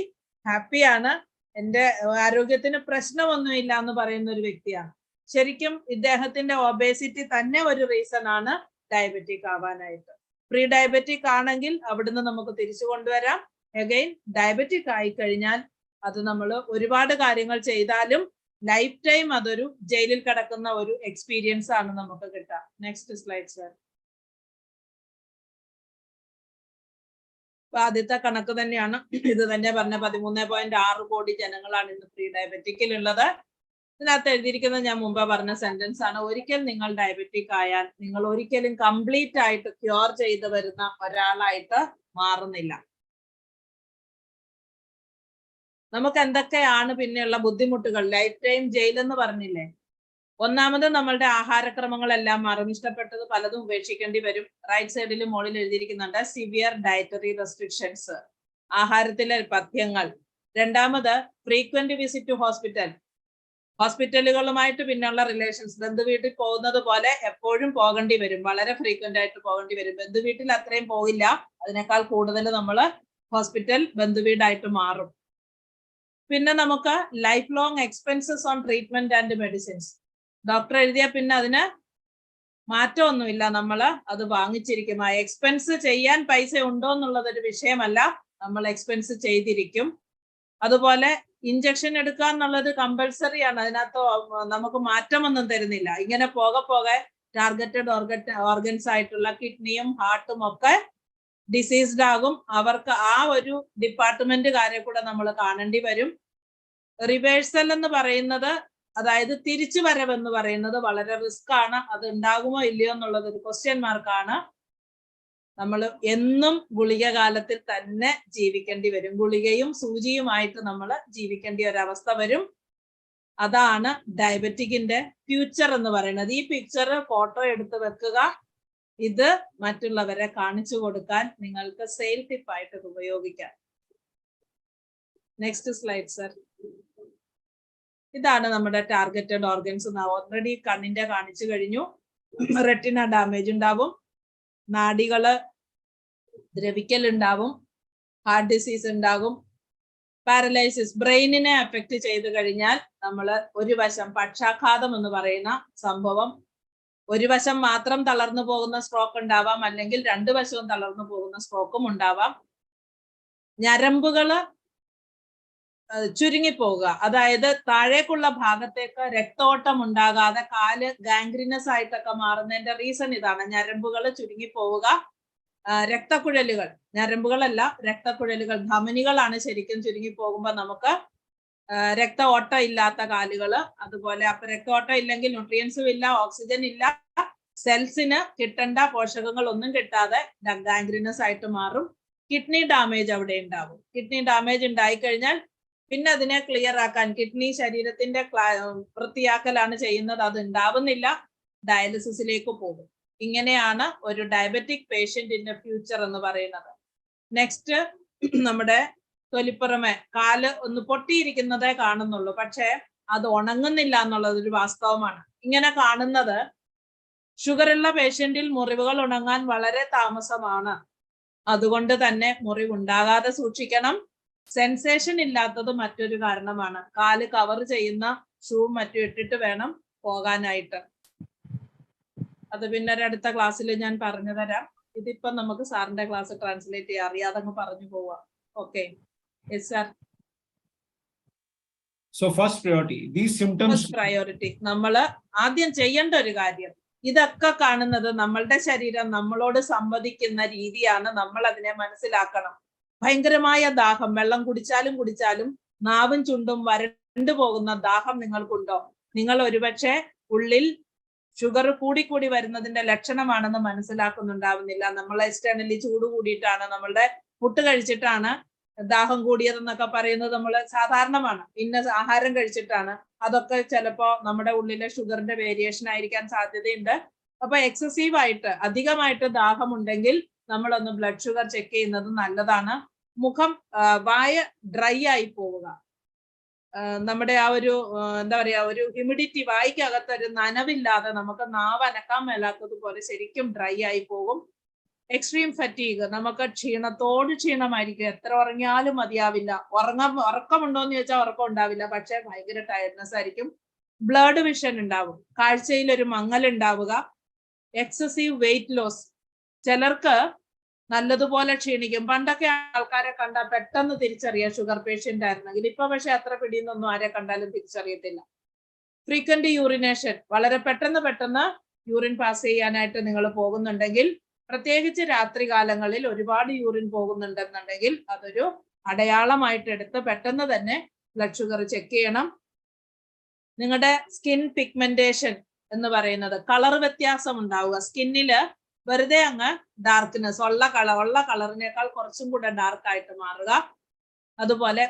ഹാപ്പിയാണ്, എന്റെ ആരോഗ്യത്തിന് പ്രശ്നമൊന്നുമില്ല എന്ന് പറയുന്ന ഒരു വ്യക്തിയാണ്. ശരിക്കും ഇദ്ദേഹത്തിന്റെ ഒബേസിറ്റി തന്നെ ഒരു റീസൺ ആണ് ഡയബറ്റിക് ആവാനായിട്ട്. പ്രീ ഡയബറ്റിക് ആണെങ്കിൽ അവിടുന്ന് നമുക്ക് തിരിച്ചു കൊണ്ടുവരാം. അഗൈൻ ഡയബറ്റിക് ആയി കഴിഞ്ഞാൽ അത് നമ്മൾ ഒരുപാട് കാര്യങ്ങൾ ചെയ്താലും ലൈഫ് ടൈം അതൊരു ജയിലിൽ കിടക്കുന്ന ഒരു എക്സ്പീരിയൻസ് ആണ് നമുക്ക് കിട്ടുക. Next slide sir. ആദ്യത്തെ കണക്ക് തന്നെയാണ് ഇത് തന്നെ പറഞ്ഞ 13.6 കോടി ജനങ്ങളാണ് ഇന്ന് പ്രീ ഡയബറ്റിക്കിലുള്ളത്. ഇതിനകത്ത് എഴുതിയിരിക്കുന്നത് ഞാൻ മുമ്പ് പറഞ്ഞ സെന്റൻസ് ആണ്. ഒരിക്കൽ നിങ്ങൾ ഡയബറ്റിക് ആയാൽ നിങ്ങൾ ഒരിക്കലും കംപ്ലീറ്റ് ആയിട്ട് ക്യൂർ ചെയ്ത് വരുന്ന ഒരാളായിട്ട് മാറുന്നില്ല. നമുക്ക് എന്തൊക്കെയാണ് പിന്നെയുള്ള ബുദ്ധിമുട്ടുകൾ? ലൈഫ് ടൈം ജയിൽ എന്ന് പറഞ്ഞില്ലേ. ഒന്നാമത് നമ്മളുടെ ആഹാരക്രമങ്ങളെല്ലാം മാറും. ഇഷ്ടപ്പെട്ടത് പലതും ഉപേക്ഷിക്കേണ്ടി വരും. റൈറ്റ് സൈഡിൽ മുകളിൽ എഴുതിയിരിക്കുന്നുണ്ട് സിവിയർ ഡയറ്ററി റെസ്ട്രിക്ഷൻസ്, ആഹാരത്തിലെ പഥ്യങ്ങൾ. രണ്ടാമത് ഫ്രീക്വന്റ് വിസിറ്റ് ടു ഹോസ്പിറ്റൽ, ഹോസ്പിറ്റലുകളുമായിട്ട് പിന്നെയുള്ള റിലേഷൻസ്. ബന്ധുവീട്ടിൽ പോകുന്നത് പോലെ എപ്പോഴും പോകേണ്ടി വരും, വളരെ ഫ്രീക്വന്റ് ആയിട്ട് പോകേണ്ടി വരും. ബന്ധുവീട്ടിൽ അത്രയും പോകില്ല, അതിനേക്കാൾ കൂടുതൽ നമ്മൾ ഹോസ്പിറ്റൽ ബന്ധുവീടായിട്ട് മാറും. പിന്നെ നമുക്ക് life long expenses on treatment and medicines. Doctor എഴുതിയാൽ പിന്നെ അതിന് മാറ്റമൊന്നുമില്ല, നമ്മൾ അത് വാങ്ങിച്ചിരിക്കും. ആ എക്സ്പെൻസ് ചെയ്യാൻ പൈസ ഉണ്ടോ എന്നുള്ളതൊരു വിഷയമല്ല, നമ്മൾ എക്സ്പെൻസ് ചെയ്തിരിക്കും. അതുപോലെ ഇഞ്ചക്ഷൻ എടുക്കുക എന്നുള്ളത് കമ്പൽസറി ആണ്, അതിനകത്ത് നമുക്ക് മാറ്റമൊന്നും തരുന്നില്ല. ഇങ്ങനെ പോകെ ടാർഗറ്റഡ് ഓർഗൻസ് ആയിട്ടുള്ള കിഡ്നിയും ഹാർട്ടും ഒക്കെ ഡിസീസ്ഡ് ആകും. അവർക്ക് ആ ഒരു ഡിപ്പാർട്ട്മെന്റുകാരെ കൂടെ നമ്മൾ കാണേണ്ടി വരും. റിവേഴ്സൽ എന്ന് പറയുന്നത്, അതായത് തിരിച്ചു വരവെന്ന് പറയുന്നത് വളരെ റിസ്ക് ആണ്. അത് ഉണ്ടാകുമോ ഇല്ലയോ എന്നുള്ളത് ഒരു ക്വസ്റ്റ്യൻ മാർക്കാണ്. നമ്മൾ എന്നും ഗുളിക കാലത്തിൽ തന്നെ ജീവിക്കേണ്ടി വരും. ഗുളികയും സൂചിയുമായിട്ട് നമ്മൾ ജീവിക്കേണ്ട ഒരവസ്ഥ വരും. അതാണ് ഡയബറ്റിക്കിന്റെ ഫ്യൂച്ചർ എന്ന് പറയുന്നത്. ഈ പിക്ചർ ഫോട്ടോ എടുത്ത് വെക്കുക. ഇത് മറ്റുള്ളവരെ കാണിച്ചു കൊടുക്കാൻ നിങ്ങൾക്ക് സെയിൽ ടിപ്പായിട്ട് ഉപയോഗിക്കാം. Next slide sir. ഇതാണ് നമ്മുടെ ടാർഗറ്റഡ് ഓർഗൻസ്. ഓൾറെഡി കണ്ണിന്റെ കാണിച്ചു കഴിഞ്ഞു. റെറ്റിന ഡാമേജ് ഉണ്ടാവും, നാഡികള് ദ്രവിക്കൽ ഉണ്ടാവും, ഹാർട്ട് ഡിസീസ് ഉണ്ടാകും, പാരലൈസിസ്, ബ്രെയിനിനെ അഫക്റ്റ് ചെയ്ത് കഴിഞ്ഞാൽ നമ്മൾ ഒരു വശം പക്ഷാഘാതം എന്ന് പറയുന്ന സംഭവം, ഒരു വശം മാത്രം തളർന്നു പോകുന്ന സ്ട്രോക്ക് ഉണ്ടാവാം, അല്ലെങ്കിൽ രണ്ടു വശവും തളർന്നു പോകുന്ന സ്ട്രോക്കും ഉണ്ടാവാം. ഞരമ്പുകള് ചുരുങ്ങിപ്പോവുക, അതായത് താഴേക്കുള്ള ഭാഗത്തേക്ക് രക്തോട്ടം ഉണ്ടാകാതെ കാല് ഗാംഗ്രീനസ് ആയിട്ടൊക്കെ മാറുന്നതിന്റെ റീസൺ ഇതാണ്. ഞരമ്പുകൾ ചുരുങ്ങിപ്പോവുക. രക്തക്കുഴലുകൾ, ഞരമ്പുകളല്ല രക്തക്കുഴലുകൾ, ധമനികളാണ് ശരിക്കും ചുരുങ്ങിപ്പോകുമ്പോൾ നമുക്ക് രക്ത ഓട്ടം ഇല്ലാത്ത കാലുകള്. അതുപോലെ അപ്പൊ രക്തോട്ടം ഇല്ലെങ്കിൽ ന്യൂട്രിയൻസും ഇല്ല, ഓക്സിജൻ ഇല്ല, സെൽസിന് കിട്ടേണ്ട പോഷകങ്ങൾ ഒന്നും കിട്ടാതെ ഗാംഗ്രീനസ് ആയിട്ട് മാറും. കിഡ്നി ഡാമേജ് അവിടെ ഉണ്ടാവും. കിഡ്നി ഡാമേജ് ഉണ്ടായിക്കഴിഞ്ഞാൽ പിന്നെ അതിനെ ക്ലിയർ ആക്കാൻ കിഡ്നി ശരീരത്തിന്റെ വൃത്തിയാക്കലാണ് ചെയ്യുന്നത്, അത് ഉണ്ടാവുന്നില്ല, ഡയാലിസിസിലേക്ക് പോകും. ഇങ്ങനെയാണ് ഒരു ഡയബറ്റിക് പേഷ്യന്റിന്റെ ഫ്യൂച്ചർ എന്ന് പറയുന്നത്. നെക്സ്റ്റ്, നമ്മുടെ തൊലിപ്പുറമെ കാല് ഒന്ന് പൊട്ടിയിരിക്കുന്നതേ കാണുന്നുള്ളൂ, പക്ഷെ അത് ഉണങ്ങുന്നില്ല എന്നുള്ളത് ഒരു വാസ്തവമാണ്. ഇങ്ങനെ കാണുന്നത് ഷുഗറുള്ള പേഷ്യന്റിൽ മുറിവുകൾ ഉണങ്ങാൻ വളരെ താമസമാണ്. അതുകൊണ്ട് തന്നെ മുറിവ് ഉണ്ടാകാതെ സൂക്ഷിക്കണം. സെൻസേഷൻ ഇല്ലാത്തത് മറ്റൊരു കാരണമാണ്. കാല് കവർ ചെയ്യുന്ന ഷൂ മറ്റും ഇട്ടിട്ട് വേണം പോകാനായിട്ട്. അത് പിന്നെ അടുത്ത ക്ലാസ്സിൽ ഞാൻ പറഞ്ഞു തരാം. ഇതിപ്പോ നമുക്ക് സാറിന്റെ ക്ലാസ് ട്രാൻസ്ലേറ്റ് ചെയ്യാം, അറിയാതെ അങ്ങ് പറഞ്ഞു പോവാം. Okay, yes sir. So first priority, these symptoms. First priority, നമ്മൾ ആദ്യം ചെയ്യേണ്ട ഒരു കാര്യം, ഇതൊക്കെ കാണുന്നത് നമ്മളുടെ ശരീരം നമ്മളോട് സംവദിക്കുന്ന രീതിയാണ്. നമ്മൾ അതിനെ മനസ്സിലാക്കണം. ഭയങ്കരമായ ദാഹം, വെള്ളം കുടിച്ചാലും നാവും ചുണ്ടും വരണ്ടു പോകുന്ന ദാഹം നിങ്ങൾക്കുണ്ടോ? നിങ്ങൾ ഒരുപക്ഷെ ഉള്ളിൽ ഷുഗർ കൂടി വരുന്നതിന്റെ ലക്ഷണമാണെന്ന് മനസ്സിലാക്കുന്നുണ്ടാവുന്നില്ല. നമ്മൾ എക്സ്റ്റേണലി ചൂട് കൂടിയിട്ടാണ്, നമ്മളുടെ ഫുഡ് കഴിച്ചിട്ടാണ് ദാഹം കൂടിയതെന്നൊക്കെ പറയുന്നത് നമ്മൾ സാധാരണമാണ്. ഇന്ന ആഹാരം കഴിച്ചിട്ടാണ്, അതൊക്കെ ചിലപ്പോ നമ്മുടെ ഉള്ളിലെ ഷുഗറിന്റെ വേരിയേഷൻ ആയിരിക്കാൻ സാധ്യതയുണ്ട്. അപ്പൊ എക്സസീവ് ആയിട്ട് അധികമായിട്ട് ദാഹമുണ്ടെങ്കിൽ നമ്മളൊന്ന് ബ്ലഡ് ഷുഗർ ചെക്ക് ചെയ്യുന്നത് നല്ലതാണ്. മുഖം, വായ ഡ്രൈ ആയി പോവുക, നമ്മുടെ ആ ഒരു എന്താ പറയാ, ഒരു ഹ്യൂമിഡിറ്റി, വായിക്കകത്തൊരു നനവില്ലാതെ നമുക്ക് നാവ് അനക്കാൻ മേലാത്തതുപോലെ ശരിക്കും ഡ്രൈ ആയി പോകും. എക്സ്ട്രീം ഫറ്റീഗ്, നമുക്ക് ക്ഷീണമായിരിക്കും. എത്ര ഉറങ്ങിയാലും മതിയാവില്ല. ഉറക്കമുണ്ടോ എന്ന് ചോദിച്ചാൽ ഉറക്കം ഉണ്ടാവില്ല, പക്ഷെ ഭയങ്കര ടയർഡ്നെസ് ആയിരിക്കും. ബ്ലഡ് വിഷൻ ഉണ്ടാവും, കാഴ്ചയിൽ ഒരു മങ്ങൽ ഉണ്ടാവുക. എക്സസീവ് വെയിറ്റ് ലോസ്, ചിലർക്ക് നല്ലതുപോലെ ക്ഷീണിക്കും. പണ്ടൊക്കെ ആൾക്കാരെ കണ്ടാൽ പെട്ടെന്ന് തിരിച്ചറിയാം ഷുഗർ പേഷ്യന്റ് ആയിരുന്നെങ്കിൽ. ഇപ്പൊ പക്ഷെ അത്ര പിടിയൊന്നും ആരെ കണ്ടാലും തിരിച്ചറിയത്തില്ല. ഫ്രീക്വന്റ് യൂറിനേഷൻ, വളരെ പെട്ടെന്ന് യൂറിൻ പാസ് ചെയ്യാനായിട്ട് നിങ്ങൾ പോകുന്നുണ്ടെങ്കിൽ, പ്രത്യേകിച്ച് രാത്രി കാലങ്ങളിൽ ഒരുപാട് യൂറിൻ പോകുന്നുണ്ടെന്നുണ്ടെങ്കിൽ അതൊരു അടയാളമായിട്ട് എടുത്ത് പെട്ടെന്ന് തന്നെ ബ്ലഡ് ഷുഗർ ചെക്ക് ചെയ്യണം. നിങ്ങളുടെ സ്കിൻ പിഗ്മെന്റേഷൻ എന്ന് പറയുന്നത് കളർ വ്യത്യാസം ഉണ്ടാവുക, സ്കിന്നില് വെറുതെ അങ്ങ് ഡാർക്ക്നെസ് ഉള്ള കളറിനേക്കാൾ കുറച്ചും കൂടെ ഡാർക്ക് ആയിട്ട് മാറുക. അതുപോലെ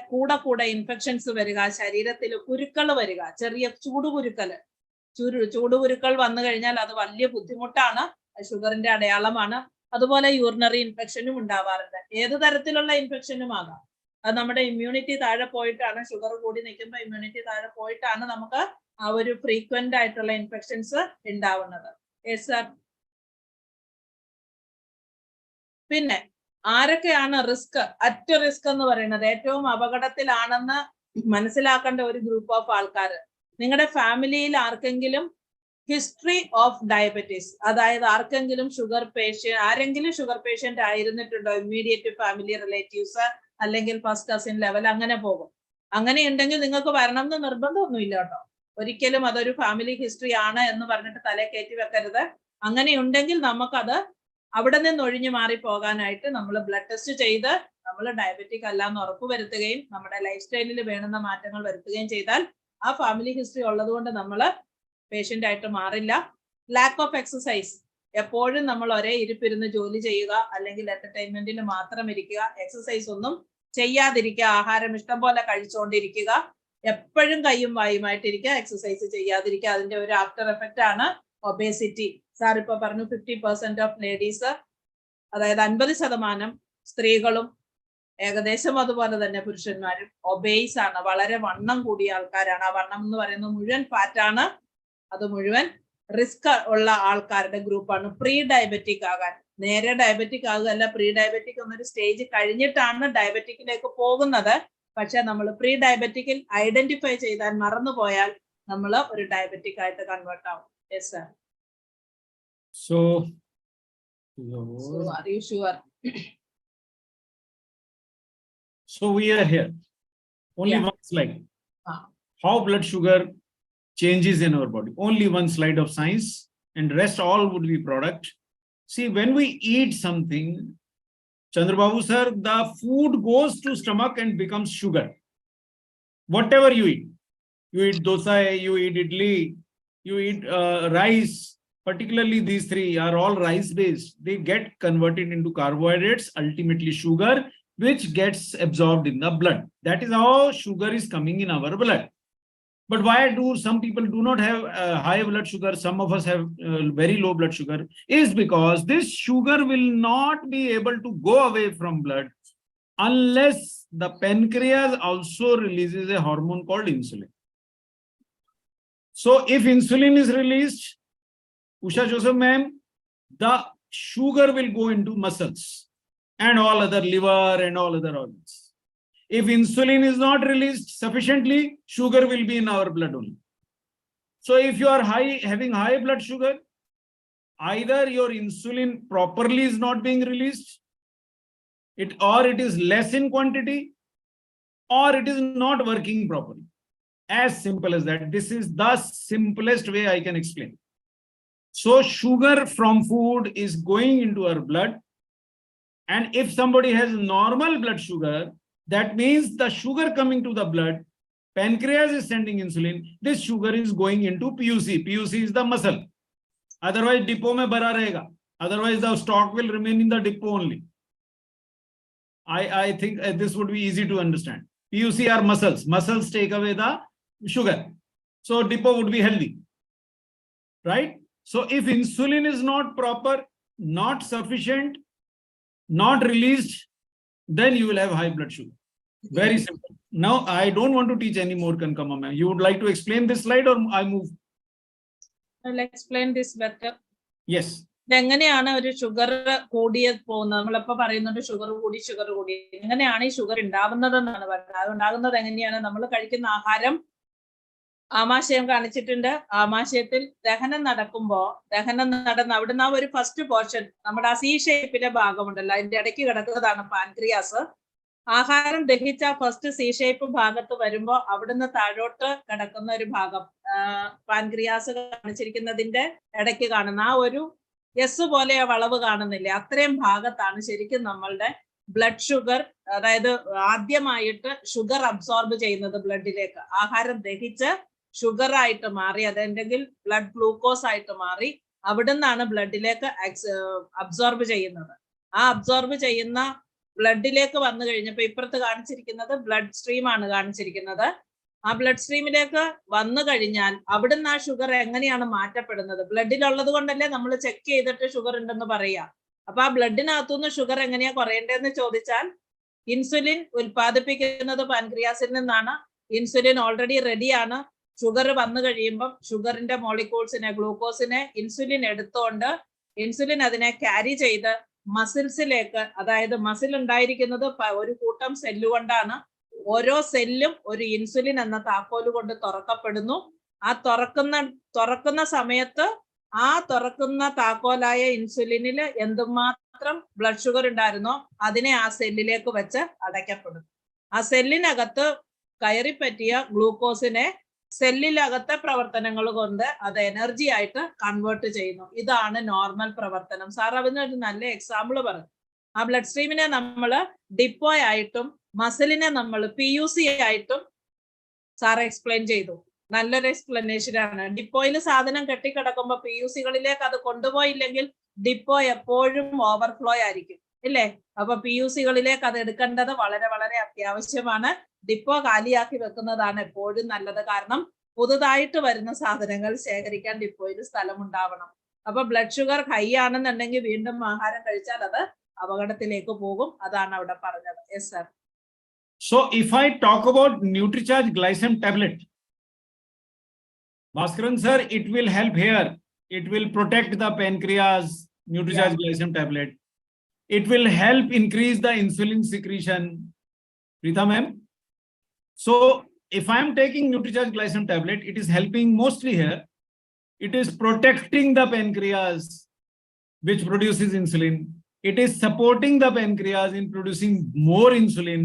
കൂടെ ഇൻഫെക്ഷൻസ് വരിക, ശരീരത്തിൽ കുരുക്കൾ വരിക, ചെറിയ ചൂടുകുരുക്കൾ വന്നു കഴിഞ്ഞാൽ അത് വലിയ ബുദ്ധിമുട്ടാണ്, ഷുഗറിന്റെ അടയാളമാണ്. അതുപോലെ യൂറിനറി ഇൻഫെക്ഷനും ഉണ്ടാവാറുണ്ട്. ഏത് തരത്തിലുള്ള ഇൻഫെക്ഷനും ആകാം. അത് നമ്മുടെ ഇമ്മ്യൂണിറ്റി താഴെ പോയിട്ടാണ്, ഷുഗർ കൂടി നിൽക്കുമ്പോൾ ഇമ്മ്യൂണിറ്റി താഴെ പോയിട്ടാണ് നമുക്ക് ആ ഒരു ഫ്രീക്വന്റ് ആയിട്ടുള്ള ഇൻഫെക്ഷൻസ് ഉണ്ടാവുന്നത്. പിന്നെ ആരൊക്കെയാണ് അറ്റ് റിസ്ക് എന്ന് പറയുന്നത്, ഏറ്റവും അപകടത്തിലാണെന്ന് മനസ്സിലാക്കേണ്ട ഒരു ഗ്രൂപ്പ് ഓഫ് ആൾക്കാർ? നിങ്ങളുടെ ഫാമിലിയിൽ ആർക്കെങ്കിലും ഹിസ്റ്ററി ഓഫ് ഡയബറ്റീസ്, അതായത് ആരെങ്കിലും ഷുഗർ പേഷ്യന്റ് ആയിരുന്നിട്ടുണ്ടോ? ഇമ്മീഡിയറ്റ് ഫാമിലി റിലേറ്റീവ്സ് അല്ലെങ്കിൽ ഫസ്റ്റ് കസിൻ ലെവൽ അങ്ങനെ പോകും. അങ്ങനെ ഉണ്ടെങ്കിൽ നിങ്ങൾക്ക് വരണം എന്ന് നിർബന്ധമൊന്നുമില്ല കേട്ടോ. ഒരിക്കലും അതൊരു ഫാമിലി ഹിസ്റ്ററി ആണ് എന്ന് പറഞ്ഞിട്ട് തലേ കയറ്റി വെക്കരുത്. അങ്ങനെ ഉണ്ടെങ്കിൽ നമുക്കത് അവിടെ നിന്ന് ഒഴിഞ്ഞു മാറി പോകാനായിട്ട് നമ്മൾ ബ്ലഡ് ടെസ്റ്റ് ചെയ്ത് നമ്മൾ ഡയബറ്റിക് അല്ല എന്ന് ഉറപ്പുവരുത്തുകയും നമ്മുടെ ലൈഫ് സ്റ്റൈലിൽ വേണ്ടുന്ന മാറ്റങ്ങൾ വരുത്തുകയും ചെയ്താൽ ആ ഫാമിലി ഹിസ്റ്ററി ഉള്ളത് കൊണ്ട് നമ്മൾ പേഷ്യന്റ് ആയിട്ട് മാറില്ല. ലാക്ക് ഓഫ് എക്സസൈസ്, എപ്പോഴും നമ്മൾ ഒരേ ഇരിപ്പിരുന്ന് ജോലി ചെയ്യുക അല്ലെങ്കിൽ എന്റർടൈൻമെന്റിൽ മാത്രം ഇരിക്കുക, എക്സസൈസ് ഒന്നും ചെയ്യാതിരിക്കുക, ആഹാരം ഇഷ്ടം പോലെ കഴിച്ചുകൊണ്ടിരിക്കുക, എപ്പോഴും കയ്യും വായുമായിട്ടിരിക്കുക, എക്സസൈസ് ചെയ്യാതിരിക്കുക. അതിന്റെ ഒരു ആഫ്റ്റർ എഫക്റ്റ് ആണ് ഒബേസിറ്റി. സാർ ഇപ്പൊ പറഞ്ഞു 50% ഓഫ് ലേഡീസ്, അതായത് 50% സ്ത്രീകളും ഏകദേശം അതുപോലെ തന്നെ പുരുഷന്മാരും ഒബേസ് ആണ്, വളരെ വണ്ണം കൂടിയ ആൾക്കാരാണ്. ആ വണ്ണം എന്ന് പറയുന്നത് മുഴുവൻ ഫാറ്റാണ്, അത് മുഴുവൻ റിസ്ക് ഉള്ള ആൾക്കാരുടെ ഗ്രൂപ്പാണ്. പ്രീ ഡയബറ്റിക് ആകാൻ, നേരെ ഡയബറ്റിക് ആകുകയല്ല, പ്രീ ഡയബറ്റിക് എന്നൊരു സ്റ്റേജ് കഴിഞ്ഞിട്ടാണ് ഡയബറ്റിക്കിലേക്ക് പോകുന്നത്. പക്ഷെ നമ്മൾ പ്രീ ഡയബറ്റിക്കിൽ ഐഡന്റിഫൈ ചെയ്താൽ മറന്നുപോയാൽ നമ്മൾ ഒരു ഡയബറ്റിക് ആയിട്ട് കൺവേർട്ട് ആവും. Yes sir. So are you sure? So we are here. Only one slide. How blood sugar changes in our body. Only one slide of science, and rest all would be product. See, when we eat something, Chandrababu sir, the food goes to stomach and becomes sugar. Whatever you eat dosa, you eat idli, you eat rice. Particularly these three are all rice based. They get converted into carbohydrates, ultimately sugar, which gets absorbed in the blood. That is how sugar is coming in our blood. But why do some people do not have high blood sugar? Some of us have very low blood sugar, is because this sugar will not be able to go away from blood unless the pancreas also releases a hormone called insulin. So if insulin is released, Usha Joseph ma'am, the sugar will go into muscles and all other liver and all other organs. If insulin is not released sufficiently, sugar will be in our blood only. So if you are having high blood sugar, either your insulin properly is not being released, or it is less in quantity, or it is not working properly. As simple as that. This is the simplest way I can explain. So sugar from food is going into our blood, and if somebody has normal blood sugar, that means the sugar coming to the blood, pancreas is sending insulin, this sugar is going into PUC. PUC is the muscle. Otherwise depot mein bhara rahega. Otherwise the stock will remain in the depot only. I think this would be easy to understand. PUC are muscles. Muscles take away the sugar. So depot would be healthy. Right? So if insulin is not proper, not sufficient, not released, then you will have high blood sugar. Very simple. Now, I don't want to teach any more, Kankama ma'am. You would like to explain this slide or I move? I'll explain this better. Yes. എങ്ങനെയാണ് ഒരു sugar കൂടിയ പോകുന്നത്? നമ്മളിപ്പോ പറയുന്നുണ്ട് sugar കൂടി. എങ്ങനെയാണ് ഈ sugar ഉണ്ടാവുന്നത് എന്നാണ് പറയുന്നത്. അത് ഉണ്ടാകുന്നത് എങ്ങനെയാണ്? നമ്മൾ കഴിക്കുന്ന ആഹാരം ആമാശയം കാണിച്ചിട്ടുണ്ട്. ആമാശയത്തിൽ ദഹനം നടക്കുമ്പോ ദഹനം നടന്ന് അവിടുന്ന് ആ ഒരു ഫസ്റ്റ് പോർഷൻ നമ്മുടെ ആ സി ഷേപ്പിലെ ഭാഗമുണ്ടല്ലോ, അതിന്റെ ഇടയ്ക്ക് കിടക്കുന്നതാണ് പാൻക്രിയാസ്. ആഹാരം ദഹിച്ച ഫസ്റ്റ് സി ഷേപ്പ് ഭാഗത്ത് വരുമ്പോ അവിടുന്ന് താഴോട്ട് കിടക്കുന്ന ഒരു ഭാഗം പാൻക്രിയാസ് കാണിച്ചിരിക്കുന്നതിന്റെ ഇടയ്ക്ക് കാണുന്ന ആ ഒരു എസ് പോലെ വളവ് കാണുന്നില്ലേ, അത്രയും ഭാഗത്താണ് ശരിക്കും നമ്മളുടെ ബ്ലഡ് ഷുഗർ, അതായത് ആദ്യമായിട്ട് ഷുഗർ അബ്സോർബ് ചെയ്യുന്നത് ബ്ലഡിലേക്ക്. ആഹാരം ദഹിച്ച് ഷുഗർ ആയിട്ട് മാറി, അതെന്തെങ്കിൽ ബ്ലഡ് ഗ്ലൂക്കോസ് ആയിട്ട് മാറി അവിടുന്നാണ് ബ്ലഡിലേക്ക് അബ്സോർബ് ചെയ്യുന്നത്. ആ അബ്സോർബ് ചെയ്യുന്ന ബ്ലഡിലേക്ക് വന്നു കഴിഞ്ഞപ്പോ ഇപ്പുറത്ത് കാണിച്ചിരിക്കുന്നത് ബ്ലഡ് സ്ട്രീം ആണ് കാണിച്ചിരിക്കുന്നത്. ആ ബ്ലഡ് സ്ട്രീമിലേക്ക് വന്നു കഴിഞ്ഞാൽ അവിടുന്ന് ആ ഷുഗർ എങ്ങനെയാണ് മാറ്റപ്പെടുന്നത്? ബ്ലഡിലുള്ളത് കൊണ്ടല്ലേ നമ്മൾ ചെക്ക് ചെയ്തിട്ട് ഷുഗർ ഉണ്ടെന്ന് പറയാ. അപ്പൊ ആ ബ്ലഡിനകത്തുനിന്ന് ഷുഗർ എങ്ങനെയാ കുറയേണ്ടതെന്ന് ചോദിച്ചാൽ, ഇൻസുലിൻ ഉൽപ്പാദിപ്പിക്കുന്നത് പാൻക്രിയാസിൽ നിന്നാണ്. ഇൻസുലിൻ ഓൾറെഡി റെഡിയാണ്. ഷുഗർ വന്നു കഴിയുമ്പം ഷുഗറിന്റെ മോളിക്യൂൾസിനെ, ഗ്ലൂക്കോസിനെ ഇൻസുലിൻ എടുത്തുകൊണ്ട് ഇൻസുലിൻ അതിനെ ക്യാരി ചെയ്ത് മസിൽസിലേക്ക്, അതായത് മസിൽ ഉണ്ടായിരിക്കുന്നത് ഒരു കൂട്ടം സെല്ല് കൊണ്ടാണ്. ഓരോ സെല്ലും ഒരു ഇൻസുലിൻ എന്ന താക്കോല് കൊണ്ട് തുറക്കപ്പെടുന്നു. ആ തുറക്കുന്ന സമയത്ത് ആ തുറക്കുന്ന താക്കോലായ ഇൻസുലിനിൽ എന്തുമാത്രം ബ്ലഡ് ഷുഗർ ഉണ്ടായിരുന്നോ അതിനെ ആ സെല്ലിലേക്ക് വെച്ച് അടയ്ക്കപ്പെടും. ആ സെല്ലിനകത്ത് കയറിപ്പറ്റിയ ഗ്ലൂക്കോസിനെ സെല്ലിലകത്തെ പ്രവർത്തനങ്ങൾ കൊണ്ട് അത് എനർജി ആയിട്ട് കൺവേർട്ട് ചെയ്യുന്നു. ഇതാണ് നോർമൽ പ്രവർത്തനം. സാർ അതിനൊരു നല്ല എക്സാമ്പിൾ പറഞ്ഞു. ആ ബ്ലഡ് സ്ട്രീമിനെ നമ്മൾ ഡിപ്പോ ആയിട്ടും മസിലിനെ നമ്മൾ PUC ആയിട്ടും സാർ എക്സ്പ്ലെയിൻ ചെയ്തു. നല്ലൊരു എക്സ്പ്ലനേഷൻ ആണ്. ഡിപ്പോയിൽ സാധനം കെട്ടിക്കിടക്കുമ്പോ PUCകളിലേക്ക് അത് കൊണ്ടുപോയില്ലെങ്കിൽ ഡിപ്പോ എപ്പോഴും ഓവർഫ്ലോ ആയിരിക്കും, ഇല്ലേ? അപ്പൊ PUCകളിലേക്ക് അത് എടുക്കേണ്ടത് വളരെ വളരെ അത്യാവശ്യമാണ്. ഡിപ്പോ കാലിയാക്കി വെക്കുന്നതാണ് എപ്പോഴും നല്ലത്. കാരണം പുതുതായിട്ട് വരുന്ന സാധനങ്ങൾ ശേഖരിക്കാൻ ഡിപ്പോയിൽ സ്ഥലം ഉണ്ടാവണം. അപ്പൊ ബ്ലഡ് ഷുഗർ ഹൈ ആണെന്നുണ്ടെങ്കിൽ വീണ്ടും ആഹാരം കഴിച്ചാൽ അത് അപകടത്തിലേക്ക് പോകും. അതാണ് അവിടെ പറഞ്ഞത്. Yes sir. So if I talk about Nutricharge glycem tablet, Bhaskaran sir, it will help here. It will protect the pancreas, Nutricharge glycem tablet. It will help increase the insulin secretion. Preeta ma'am. So if I am taking Nutricharge glycem tablet, it is helping mostly here. It is protecting the pancreas, which produces insulin. It is supporting the pancreas in producing more insulin.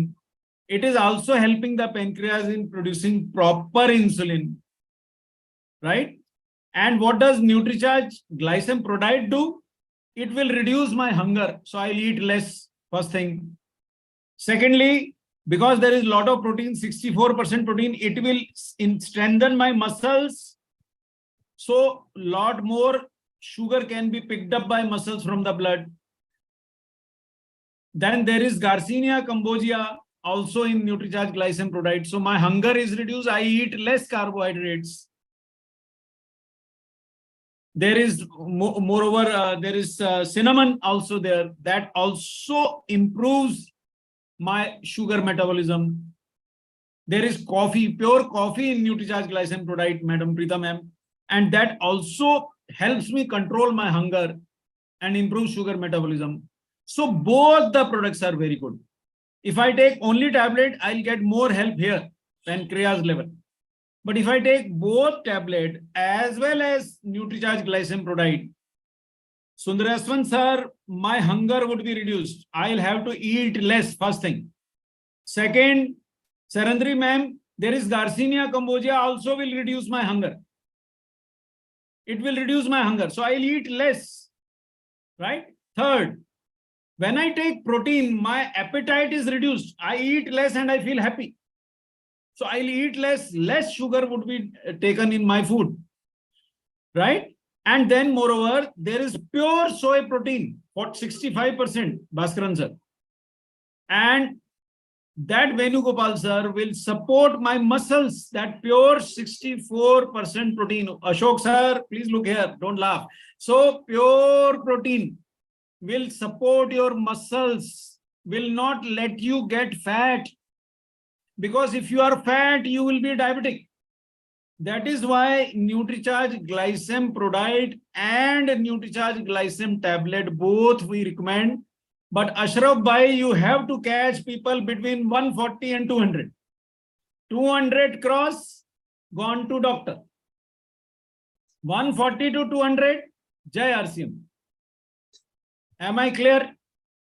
It is also helping the pancreas in producing proper insulin, right? And what does Nutricharge glycem product do? It will reduce my hunger, so I'll eat less, first thing. Secondly, because there is a lot of protein, 64% protein, it will strengthen my muscles, so lot more sugar can be picked up by muscles from the blood. Then there is Garcinia cambogia also in Nutricharge glycem product, so my hunger is reduced, I eat less carbohydrates. There is moreover there is cinnamon also there, that also improves my sugar metabolism. There is coffee, pure coffee in Nutricharge glycem product, Madam Preeta ma'am, and that also helps me control my hunger and improve sugar metabolism. So both the products are very good. If I take only tablet, I'll get more help here, pancreas level. But if I take both tablet as well as Nutricharge glycem product, Sundaraswan sir, my hunger would be reduced. I'll have to eat less, first thing. Second, Sarandri ma'am, there is Garcinia cambogia also will reduce my hunger. It will reduce my hunger, so I'll eat less, right? Third, when I take protein, my appetite is reduced. I eat less and I feel happy. So I'll eat less sugar would be taken in my food, right? And then moreover, there is pure soy protein, for 65%, Bhaskaran sir. And that Venugopal sir will support my muscles, that pure 64% protein. Ashok sir, please look here, don't laugh. So pure protein will support your muscles, will not let you get fat. Because if you are fat, you will be diabetic. That is why Nutricharge glycem product and Nutricharge glycem tablet, both we recommend. But Ashraf bhai, you have to catch people between 140 and 200. 200 cross, gone to doctor. 140 to 200, Jai RCM. Am I clear?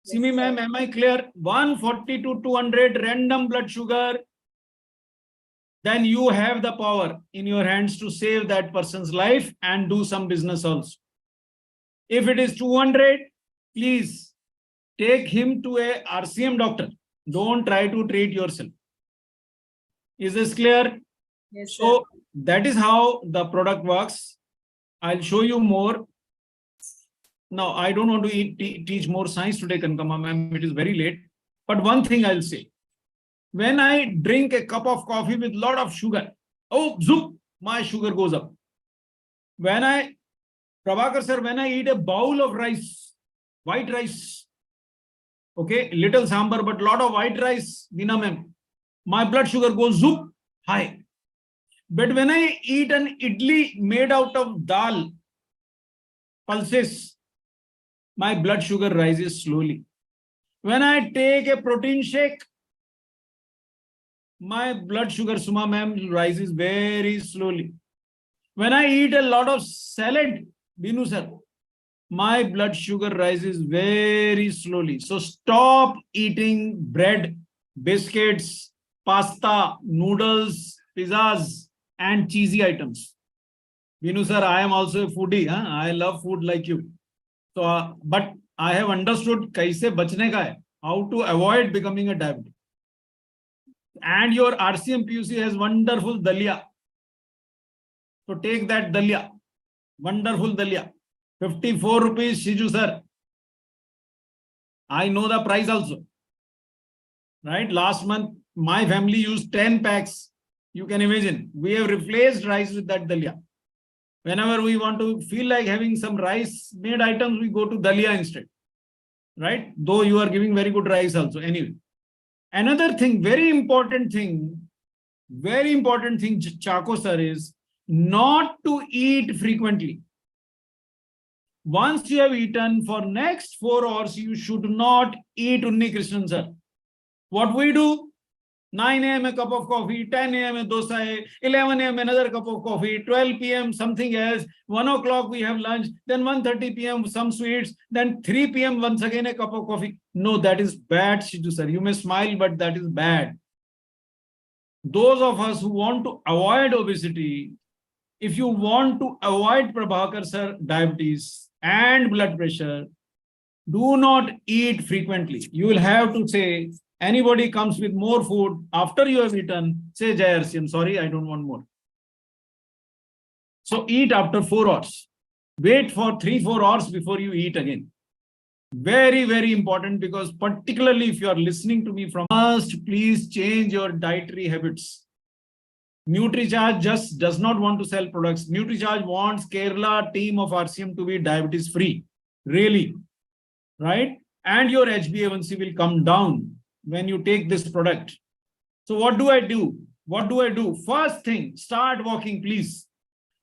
Simi ma'am, am I clear? 140 to 200 random blood sugar. Then you have the power in your hands to save that person's life and do some business also. If it is 200, please take him to a RCM doctor. Don't try to treat yourself. Is this clear? Yes, sir. So that is how the product works. I'll show you more. Now, I don't want to teach more science today, Kankama ma'am. It is very late. But one thing I'll say. When I drink a cup of coffee with a lot of sugar, oh, zoop, my sugar goes up. Prabhakar sir, when I eat a bowl of rice, white rice, okay, little sambar, but lot of white rice, Veena ma'am, my blood sugar goes zoop, high. But when I eat an idli made out of dal, pulses, my blood sugar rises slowly. When I take a protein shake, my blood sugar, Suma ma'am, rises very slowly. When I eat a lot of salad, Binu sir, my blood sugar rises very slowly. So stop eating bread, biscuits, pasta, noodles, pizzas, and cheesy items. Binu sir, I am also a foodie. Huh? I love food like you. So, but I have understood kaise bachne ka hai, how to avoid becoming a diabetic. And your RCM PUC has wonderful dalia. So take that dalia. Wonderful dalia. 54 rupees, Shiju sir. I know the price also. Right? Last month, my family used 10 packs. You can imagine. We have replaced rice with that dalia. Whenever we want to feel like having some rice made items, we go to dalia instead. Right? Though you are giving very good rice also. Anyway. Another thing, very important thing, Chako sir, is not to eat frequently. Once you have eaten, for next 4 hours, you should not eat, Unni Krishnan sir. What we do? 9 a.m. a cup of coffee, 10 a.m. a dosa, 11 a.m. another cup of coffee, 12 p.m. something else, 1 o'clock we have lunch, then 1:30 p.m. some sweets, then 3 p.m. once again a cup of coffee. No, that is bad, Shiju sir. You may smile, but that is bad. Those of us who want to avoid obesity, if you want to avoid Prabhakar sir diabetes and blood pressure, do not eat frequently. You will have to say, anybody comes with more food after you have eaten, say Jai RCM, sorry, I don't want more. So eat after 4 hours. Wait for 3-4 hours before you eat again. Very, very important, because particularly if you are listening to me from, must please change your dietary habits. Nutricharge just does not want to sell products. Nutricharge wants Kerala team of RCM to be diabetes free. Really. Right? And your HbA1c will come down when you take this product. So what do I do? What do I do? First thing, start walking, please.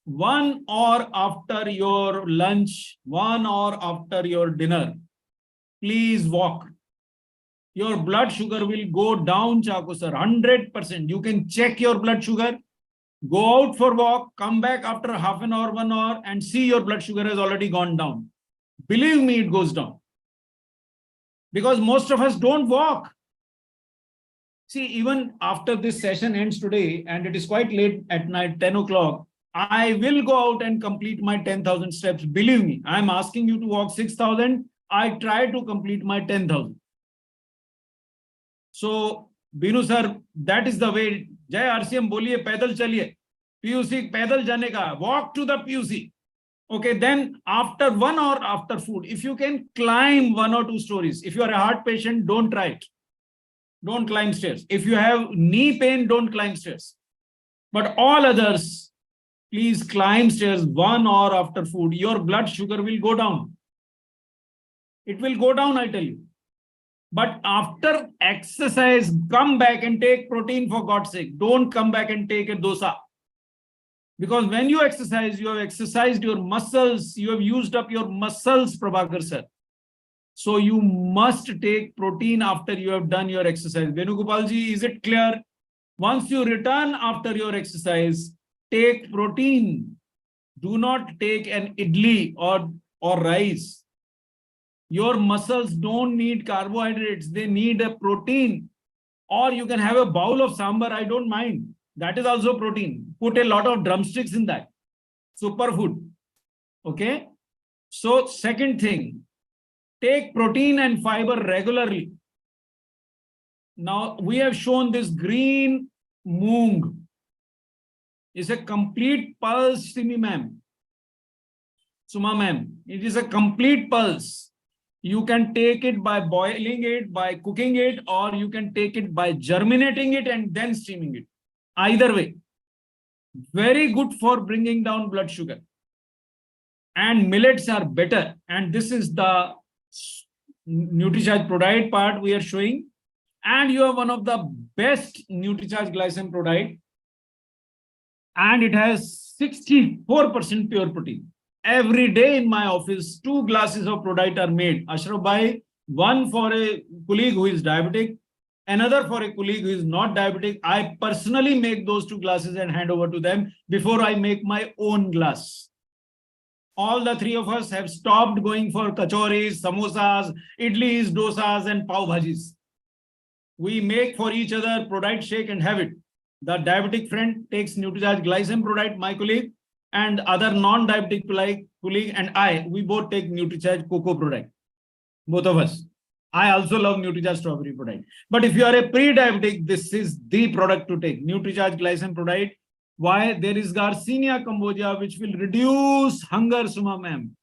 1 hour after your lunch, 1 hour after your dinner, please walk. Your blood sugar will go down, Chako sir, 100%. You can check your blood sugar, go out for walk, come back after half an hour, 1 hour, and see your blood sugar has already gone down. Believe me, it goes down. Because most of us don't walk. See, even after this session ends today, and it is quite late at night, 10 o'clock, I will go out and complete my 10,000 steps. Believe me, I'm asking you to walk 6,000. I try to complete my 10,000. So, Binu sir, that is the way. Jai RCM boliye, paidal chaliye. PUC, paidal jane ka. Walk to the PUC. Okay, then after 1 hour after food, if you can climb 1 or 2 stories, if you are a heart patient, don't try it. Don't climb stairs. If you have knee pain, don't climb stairs. But all others, please climb stairs 1 hour after food. Your blood sugar will go down. It will go down, I tell you. But after exercise, come back and take protein, for God's sake. Don't come back and take a dosa. Because when you exercise, you have exercised your muscles. You have used up your muscles, Prabhakar sir. So you must take protein after you have done your exercise. Venugopalji, is it clear? Once you return after your exercise, take protein. Do not take an idli or rice. Your muscles don't need carbohydrates. They need a protein. Or you can have a bowl of sambar. I don't mind. That is also protein. Put a lot of drumsticks in that. Superfood. Okay. So second thing, take protein and fiber regularly. Now we have shown this green moong. It's a complete pulse, Simi ma'am. Suma ma'am. It is a complete pulse. You can take it by boiling it, by cooking it, or you can take it by germinating it and then steaming it. Either way. Very good for bringing down blood sugar. And millets are better. And this is the Nutricharge Prodite part we are showing. And you have one of the best Nutricharge glycine Prodite. And it has 64% pure protein. Every day in my office, 2 glasses of Prodite are made. Ashraf bhai, one for a colleague who is diabetic, another for a colleague who is not diabetic. I personally make those 2 glasses and hand over to them before I make my own glass. All the 3 of us have stopped going for kachoris, samosas, idlis, dosas, and pav bhajis. We make for each other Prodite shake and have it. The diabetic friend takes Nutricharge glycine Prodite, my colleague, and other non-diabetic colleague and I, we both take Nutricharge cocoa Prodite. Both of us. I also love Nutricharge strawberry Prodite. But if you are a pre-diabetic, this is the product to take. Nutricharge glycine Prodite. Why? There is Garcinia cambogia, which will reduce hunger, Suma ma'am.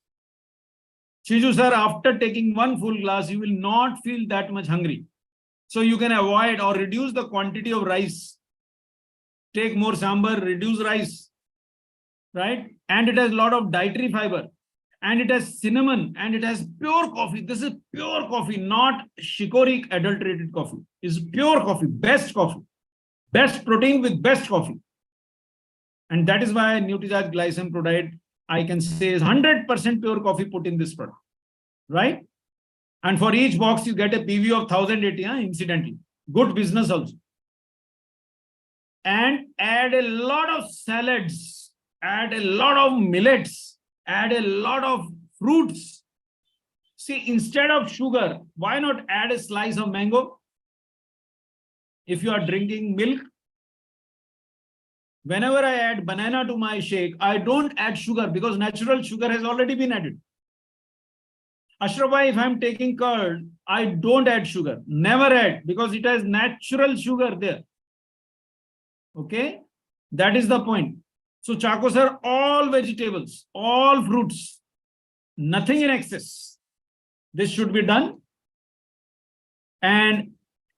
Shiju sir, after taking 1 full glass, you will not feel that much hungry. So you can avoid or reduce the quantity of rice. Take more sambar, reduce rice. Right? And it has a lot of dietary fiber. And it has cinnamon. And it has pure coffee. This is pure coffee, not shikoric adulterated coffee. It's pure coffee, best coffee. Best protein with best coffee. And that is why Nutricharge glycine Prodite, I can say, is 100% pure coffee put in this product. Right? And for each box, you get a PV of 1080, incidentally. Good business also. And add a lot of salads, add a lot of millets, add a lot of fruits. See, instead of sugar, why not add a slice of mango? If you are drinking milk, whenever I add banana to my shake, I don't add sugar because natural sugar has already been added. Ashraf bhai, if I'm taking curd, I don't add sugar. Never add because it has natural sugar there. Okay, that is the point. So Chako sir, all vegetables, all fruits, nothing in excess. This should be done. And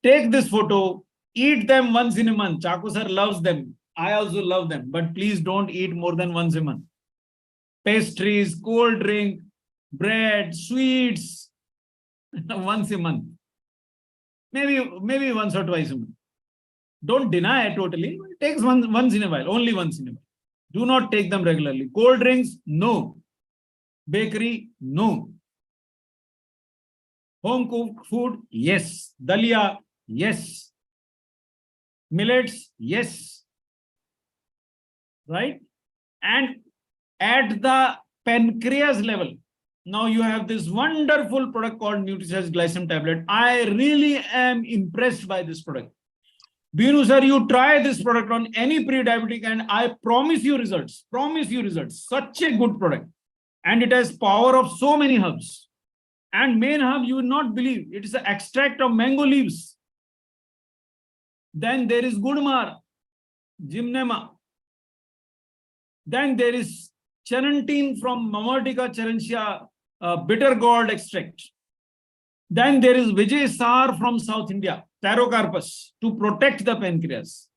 take this photo, eat them once in a month. Chako sir loves them. I also love them, but please don't eat more than once a month. Pastries, cold drink, bread, sweets, once a month. Maybe once or twice a month. Don't deny it totally. It takes once in a while, only once in a while. Do not take them regularly. Cold drinks, no. Bakery, no. Home cooked food, yes. Dalia, yes. Millets, yes. Right? And at the pancreas level, now you have this wonderful product called Nutricharge glycine tablet. I really am impressed by this product. Binu sir, you try this product on any pre-diabetic and I promise you results. Promise you results. Such a good product. And it has power of so many herbs. And main herb, you will not believe, it is an extract of mango leaves. Then there is Gudmar, Gymnema. Then there is Charantin from Mamartica charantia, bitter gourd extract. Then there is Vijay Sar from South India, Tarocarpus, to protect the pancreas.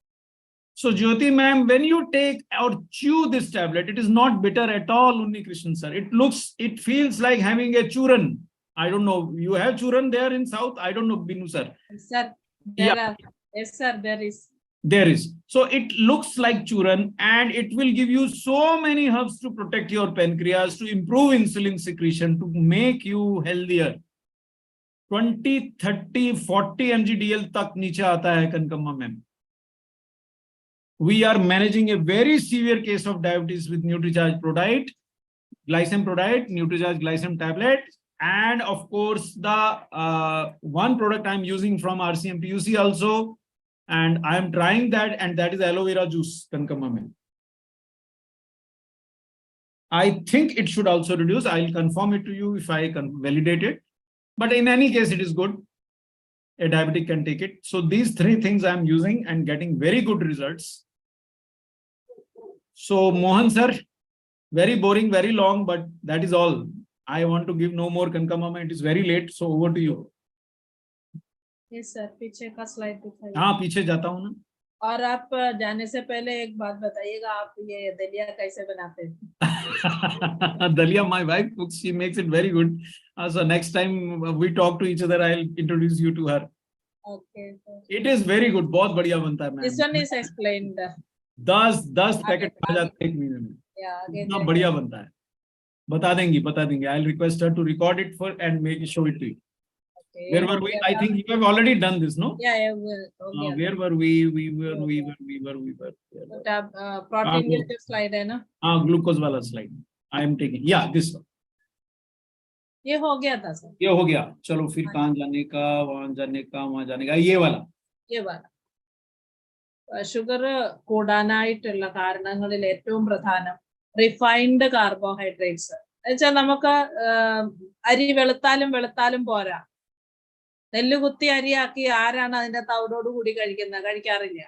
So Jyoti ma'am, when you take or chew this tablet, it is not bitter at all, Unni Krishnan sir. It feels like having a churran. I don't know, you have churran there in South? I don't know, Binu sir. Sir, yes sir, there is. There is. So it looks like churran and it will give you so many herbs to protect your pancreas, to improve insulin secretion, to make you healthier. 20, 30, 40 mg DL tak niche aata hai Kankamma ma'am. we are managing a very severe case of diabetes with Nutricharge Prodite, Glycem Prodite, Nutricharge Glycem tablet, and of course the one product I'm using from RCM PUC also, and I'm trying that, and that is aloe vera juice, Kankama. I think it should also reduce. I'll confirm it to you if I can validate it. But in any case, it is good. A diabetic can take it. So these three things I'm using and getting very good results. So Mohan sir, very boring, very long, but that is all. I want to give no more Kankama. It is very late. So over to you. Yes sir, पीछे का slide दिखाइए. हाँ, पीछे जाता हूँ ना. और आप जाने से पहले एक बात बताइएगा, आप ये दलिया कैसे बनाते हैं? Dalia, my wife cooks. She makes it very good. So next time we talk to each other, I'll introduce you to her. Okay. It is very good. बहुत बढ़िया बनता है. This one is explained. 10 packet आ जाते हैं एक महीने में. इतना बढ़िया बनता है. बता देंगी. I'll request her to record it for and show it to you. Okay. Where were we? I think you have already done this, no? Yeah. Where were we? We were. Protein के slide है ना? Glucose वाला slide. I am taking. Yeah, this one. ये हो गया था sir. ये हो गया. चलो फिर कहाँ जाने का, वहाँ जाने का, वहाँ जाने का. ये वाला. ഷുഗർ കൂടാനായിട്ടുള്ള കാരണങ്ങളിൽ ഏറ്റവും പ്രധാനം റിഫൈൻഡ് കാർബോഹൈഡ്രേറ്റ്സ്. എന്നുവെച്ചാൽ നമുക്ക് അരി വെളുത്താലും പോരാ. നെല്ലുകുത്തി അരിയാക്കി ആരാണ് അതിന്റെ തവിടോട് കൂടി കഴിക്കുന്നത്? കഴിക്കാറില്ല.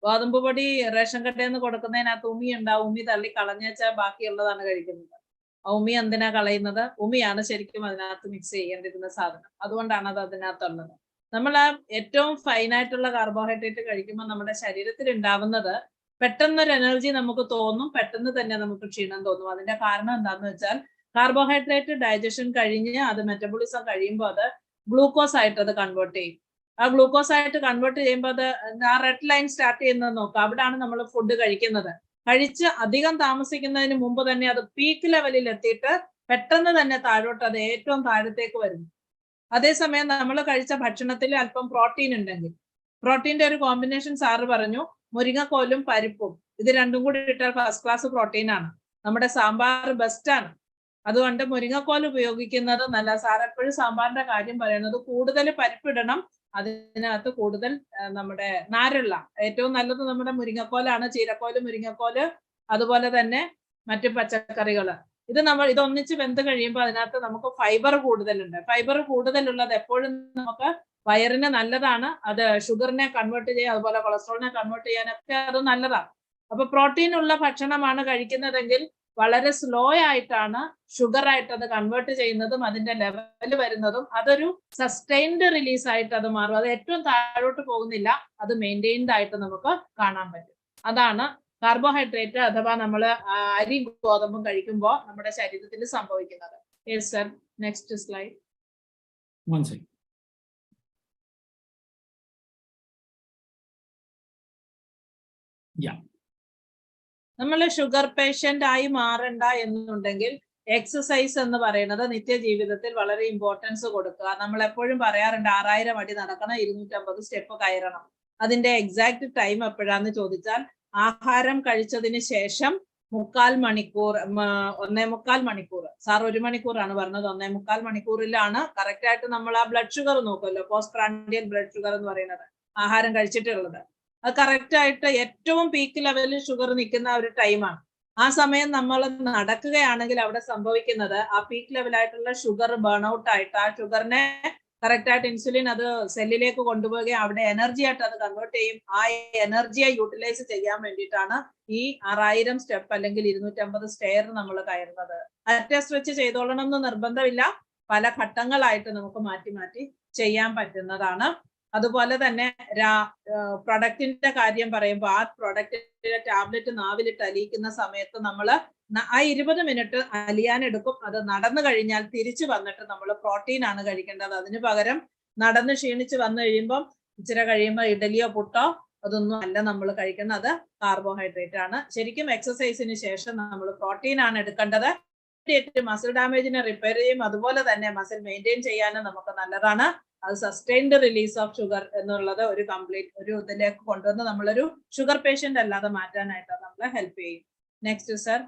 ഗോതമ്പ് പൊടി റേഷൻ കടയിൽ നിന്ന് കൊടുക്കുന്നതിനകത്ത് ഉമി ഉണ്ടാവും. ഉമി തള്ളി കളഞ്ഞാൽ ബാക്കിയുള്ളതാണ് കഴിക്കുന്നത്. ഉമി എന്തിനാ കളയുന്നത്? ഉമിയാണ് ശരിക്കും അതിനകത്ത് മിക്സ് ചെയ്യേണ്ടിരുന്ന സാധനം. അതുകൊണ്ടാണ് അത് അതിനകത്തുള്ളത്. നമ്മൾ ആ ഏറ്റവും ഫൈനായിട്ടുള്ള കാർബോഹൈഡ്രേറ്റ് കഴിക്കുമ്പോൾ നമ്മുടെ ശരീരത്തിൽ ഉണ്ടാവുന്നത് പെട്ടെന്നൊരു എനർജി നമുക്ക് തോന്നും, പെട്ടെന്ന് തന്നെ നമുക്ക് ക്ഷീണം തോന്നും. അതിന്റെ കാരണം എന്താണെന്ന് വെച്ചാൽ കാർബോഹൈഡ്രേറ്റ് ഡൈജഷൻ കഴിഞ്ഞ് അത് മെറ്റബോളിസം കഴിയുമ്പോൾ അത് ഗ്ലൂക്കോസ് ആയിട്ട് അത് കൺവേർട്ട് ചെയ്യും. ആ ഗ്ലൂക്കോസ് ആയിട്ട് കൺവേർട്ട് ചെയ്യുമ്പോൾ അത് ആ റെഡ് ലൈൻ സ്റ്റാർട്ട് ചെയ്യുന്നത് നോക്കുക. അവിടെയാണ് നമ്മൾ ഫുഡ് കഴിക്കുന്നത്. കഴിച്ച് അധികം താമസിക്കുന്നതിന് മുമ്പ് തന്നെ അത് പീക്ക് ലെവലിൽ എത്തിയിട്ട് പെട്ടെന്ന് തന്നെ താഴോട്ട് അത് ഏറ്റവും താഴത്തേക്ക് വരുന്നു. അതേസമയം നമ്മൾ കഴിച്ച ഭക്ഷണത്തിൽ അല്പം പ്രോട്ടീൻ ഉണ്ടെങ്കിൽ, പ്രോട്ടീന്റെ ഒരു കോമ്പിനേഷൻ സാറ് പറഞ്ഞു, മുരിങ്ങക്കോലും പരിപ്പും, ഇത് രണ്ടും കൂടി ഇട്ടാൽ ഫസ്റ്റ് ക്ലാസ് പ്രോട്ടീൻ ആണ്. നമ്മുടെ സാമ്പാർ ബെസ്റ്റ് ആണ്. അതുകൊണ്ട് മുരിങ്ങക്കോൽ ഉപയോഗിക്കുന്നത് നല്ല. സാർ എപ്പോഴും സാമ്പാറിന്റെ കാര്യം പറയുന്നത് കൂടുതൽ പരിപ്പിടണം, അതിനകത്ത് കൂടുതൽ നമ്മുടെ നാരുള്ള. ഏറ്റവും നല്ലത് നമ്മുടെ മുരിങ്ങക്കോലാണ്. ചീരക്കോല്, മുരിങ്ങക്കോല്, അതുപോലെ തന്നെ മറ്റു പച്ചക്കറികള്. ഇതൊന്നിച്ച് വെന്ത് കഴിയുമ്പോൾ അതിനകത്ത് നമുക്ക് ഫൈബർ കൂടുതലുണ്ട്. ഫൈബർ കൂടുതലുള്ളത് എപ്പോഴും നമുക്ക് വയറിന് നല്ലതാണ്. അത് ഷുഗറിനെ കൺവേർട്ട് ചെയ്യാൻ, അതുപോലെ കൊളസ്ട്രോളിനെ കൺവേർട്ട് ചെയ്യാനൊക്കെ അത് നല്ലതാണ്. അപ്പൊ പ്രോട്ടീൻ ഉള്ള ഭക്ഷണമാണ് കഴിക്കുന്നതെങ്കിൽ വളരെ സ്ലോ ആയിട്ടാണ് ഷുഗർ ആയിട്ട് അത് കൺവേർട്ട് ചെയ്യുന്നതും അതിന്റെ ലെവൽ വരുന്നതും. അതൊരു സസ്റ്റൈൻഡ് റിലീസ് ആയിട്ട് അത് മാറും. അത് ഏറ്റവും താഴോട്ട് പോകുന്നില്ല, അത് മെയിൻറ്റെയിൻഡ് ആയിട്ട് നമുക്ക് കാണാൻ പറ്റും. അതാണ് കാർബോഹൈഡ്രേറ്റ് അഥവാ നമ്മൾ അരി ഗോതമ്പും കഴിക്കുമ്പോൾ നമ്മുടെ ശരീരത്തിൽ സംഭവിക്കുന്നത്. Yes sir, next slide. One second. Yeah. നമ്മൾ ഷുഗർ പേഷ്യന്റ് ആയി മാറണ്ട എന്നുണ്ടെങ്കിൽ എക്സസൈസ് എന്ന് പറയുന്നത് നിത്യജീവിതത്തിൽ വളരെ ഇമ്പോർട്ടൻസ് കൊടുക്കുക. നമ്മൾ എപ്പോഴും പറയാറുണ്ട് 6000 അടി നടക്കണം, 250 സ്റ്റെപ്പ് കയറണം. അതിന്റെ എക്സാക്ട് ടൈം എപ്പോഴാന്ന് ചോദിച്ചാൽ ആഹാരം കഴിച്ചതിന് ശേഷം 1/4 മണിക്കൂർ, 1.25 മണിക്കൂർ. സാർ 1 മണിക്കൂറാണ് പറഞ്ഞത്. 1.25 മണിക്കൂറിലാണ് കറക്റ്റ് ആയിട്ട് നമ്മൾ ആ ബ്ലഡ് ഷുഗർ നോക്കുമല്ലോ, പോസ്റ്റ് പ്രാൻഡിയൽ ബ്ലഡ് ഷുഗർ എന്ന് പറയുന്നത്, ആഹാരം കഴിച്ചിട്ടുള്ളത്. അത് കറക്റ്റ് ആയിട്ട് ഏറ്റവും പീക്ക് ലെവലിൽ ഷുഗർ നിൽക്കുന്ന ഒരു ടൈമാണ്. ആ സമയം നമ്മൾ നടക്കുകയാണെങ്കിൽ അവിടെ സംഭവിക്കുന്നത് ആ പീക്ക് ലെവലായിട്ടുള്ള ഷുഗർ ബേൺ ഔട്ട് ആയിട്ട് ആ ഷുഗറിനെ കറക്റ്റ് ആയിട്ട് ഇൻസുലിൻ അത് സെല്ലിലേക്ക് കൊണ്ടുപോവുകയും അവിടെ എനർജി ആയിട്ട് അത് കൺവേർട്ട് ചെയ്യും. ആ എനർജിയെ യൂട്ടിലൈസ് ചെയ്യാൻ വേണ്ടിയിട്ടാണ് ഈ 6000 സ്റ്റെപ്പ് അല്ലെങ്കിൽ 250 സ്റ്റെയർ നമ്മൾ കയറുന്നത്. ഒറ്റ സ്ട്രെച്ച് ചെയ്തോളണം എന്ന് നിർബന്ധമില്ല, പല ഘട്ടങ്ങളായിട്ട് നമുക്ക് മാറ്റി മാറ്റി ചെയ്യാൻ പറ്റുന്നതാണ്. അതുപോലെ തന്നെ പ്രൊഡക്റ്റിന്റെ കാര്യം പറയുമ്പോൾ ആ പ്രൊഡക്റ്റിന്റെ ടാബ്ലറ്റ് നാവിലിട്ട് അലിയിക്കുന്ന സമയത്ത് നമ്മൾ ആ 20 മിനിറ്റ് അലിയാനെടുക്കും. അത് നടന്നു കഴിഞ്ഞാൽ തിരിച്ചു വന്നിട്ട് നമ്മൾ പ്രോട്ടീൻ ആണ് കഴിക്കേണ്ടത്. അതിന് പകരം നടന്ന് ക്ഷീണിച്ച് വന്നു കഴിയുമ്പോൾ ഇച്ചിരി കഴിയുമ്പോൾ ഇഡലിയോ പുട്ടോ അതൊന്നും അല്ല നമ്മൾ കഴിക്കുന്നത്, അത് കാർബോഹൈഡ്രേറ്റ് ആണ്. ശരിക്കും എക്സസൈസിന് ശേഷം നമ്മൾ പ്രോട്ടീൻ ആണ് എടുക്കേണ്ടത്. ഇമ്മീഡിയറ്റ് മസിൽ ഡാമേജിനെ റിപ്പയർ ചെയ്യും. അതുപോലെ തന്നെ മസിൽ മെയിൻറ്റെയിൻ ചെയ്യാനും നമുക്ക് നല്ലതാണ്. അത് സസ്റ്റൈൻഡ് റിലീസ് ഓഫ് ഷുഗർ എന്നുള്ളത് ഒരു കംപ്ലീറ്റ് ഒരു ഇതിലേക്ക് കൊണ്ടുവന്ന് നമ്മളൊരു ഷുഗർ പേഷ്യന്റ് അല്ലാതെ മാറ്റാനായിട്ട് നമ്മളെ ഹെൽപ്പ് ചെയ്യും. നെക്സ്റ്റ് സർ,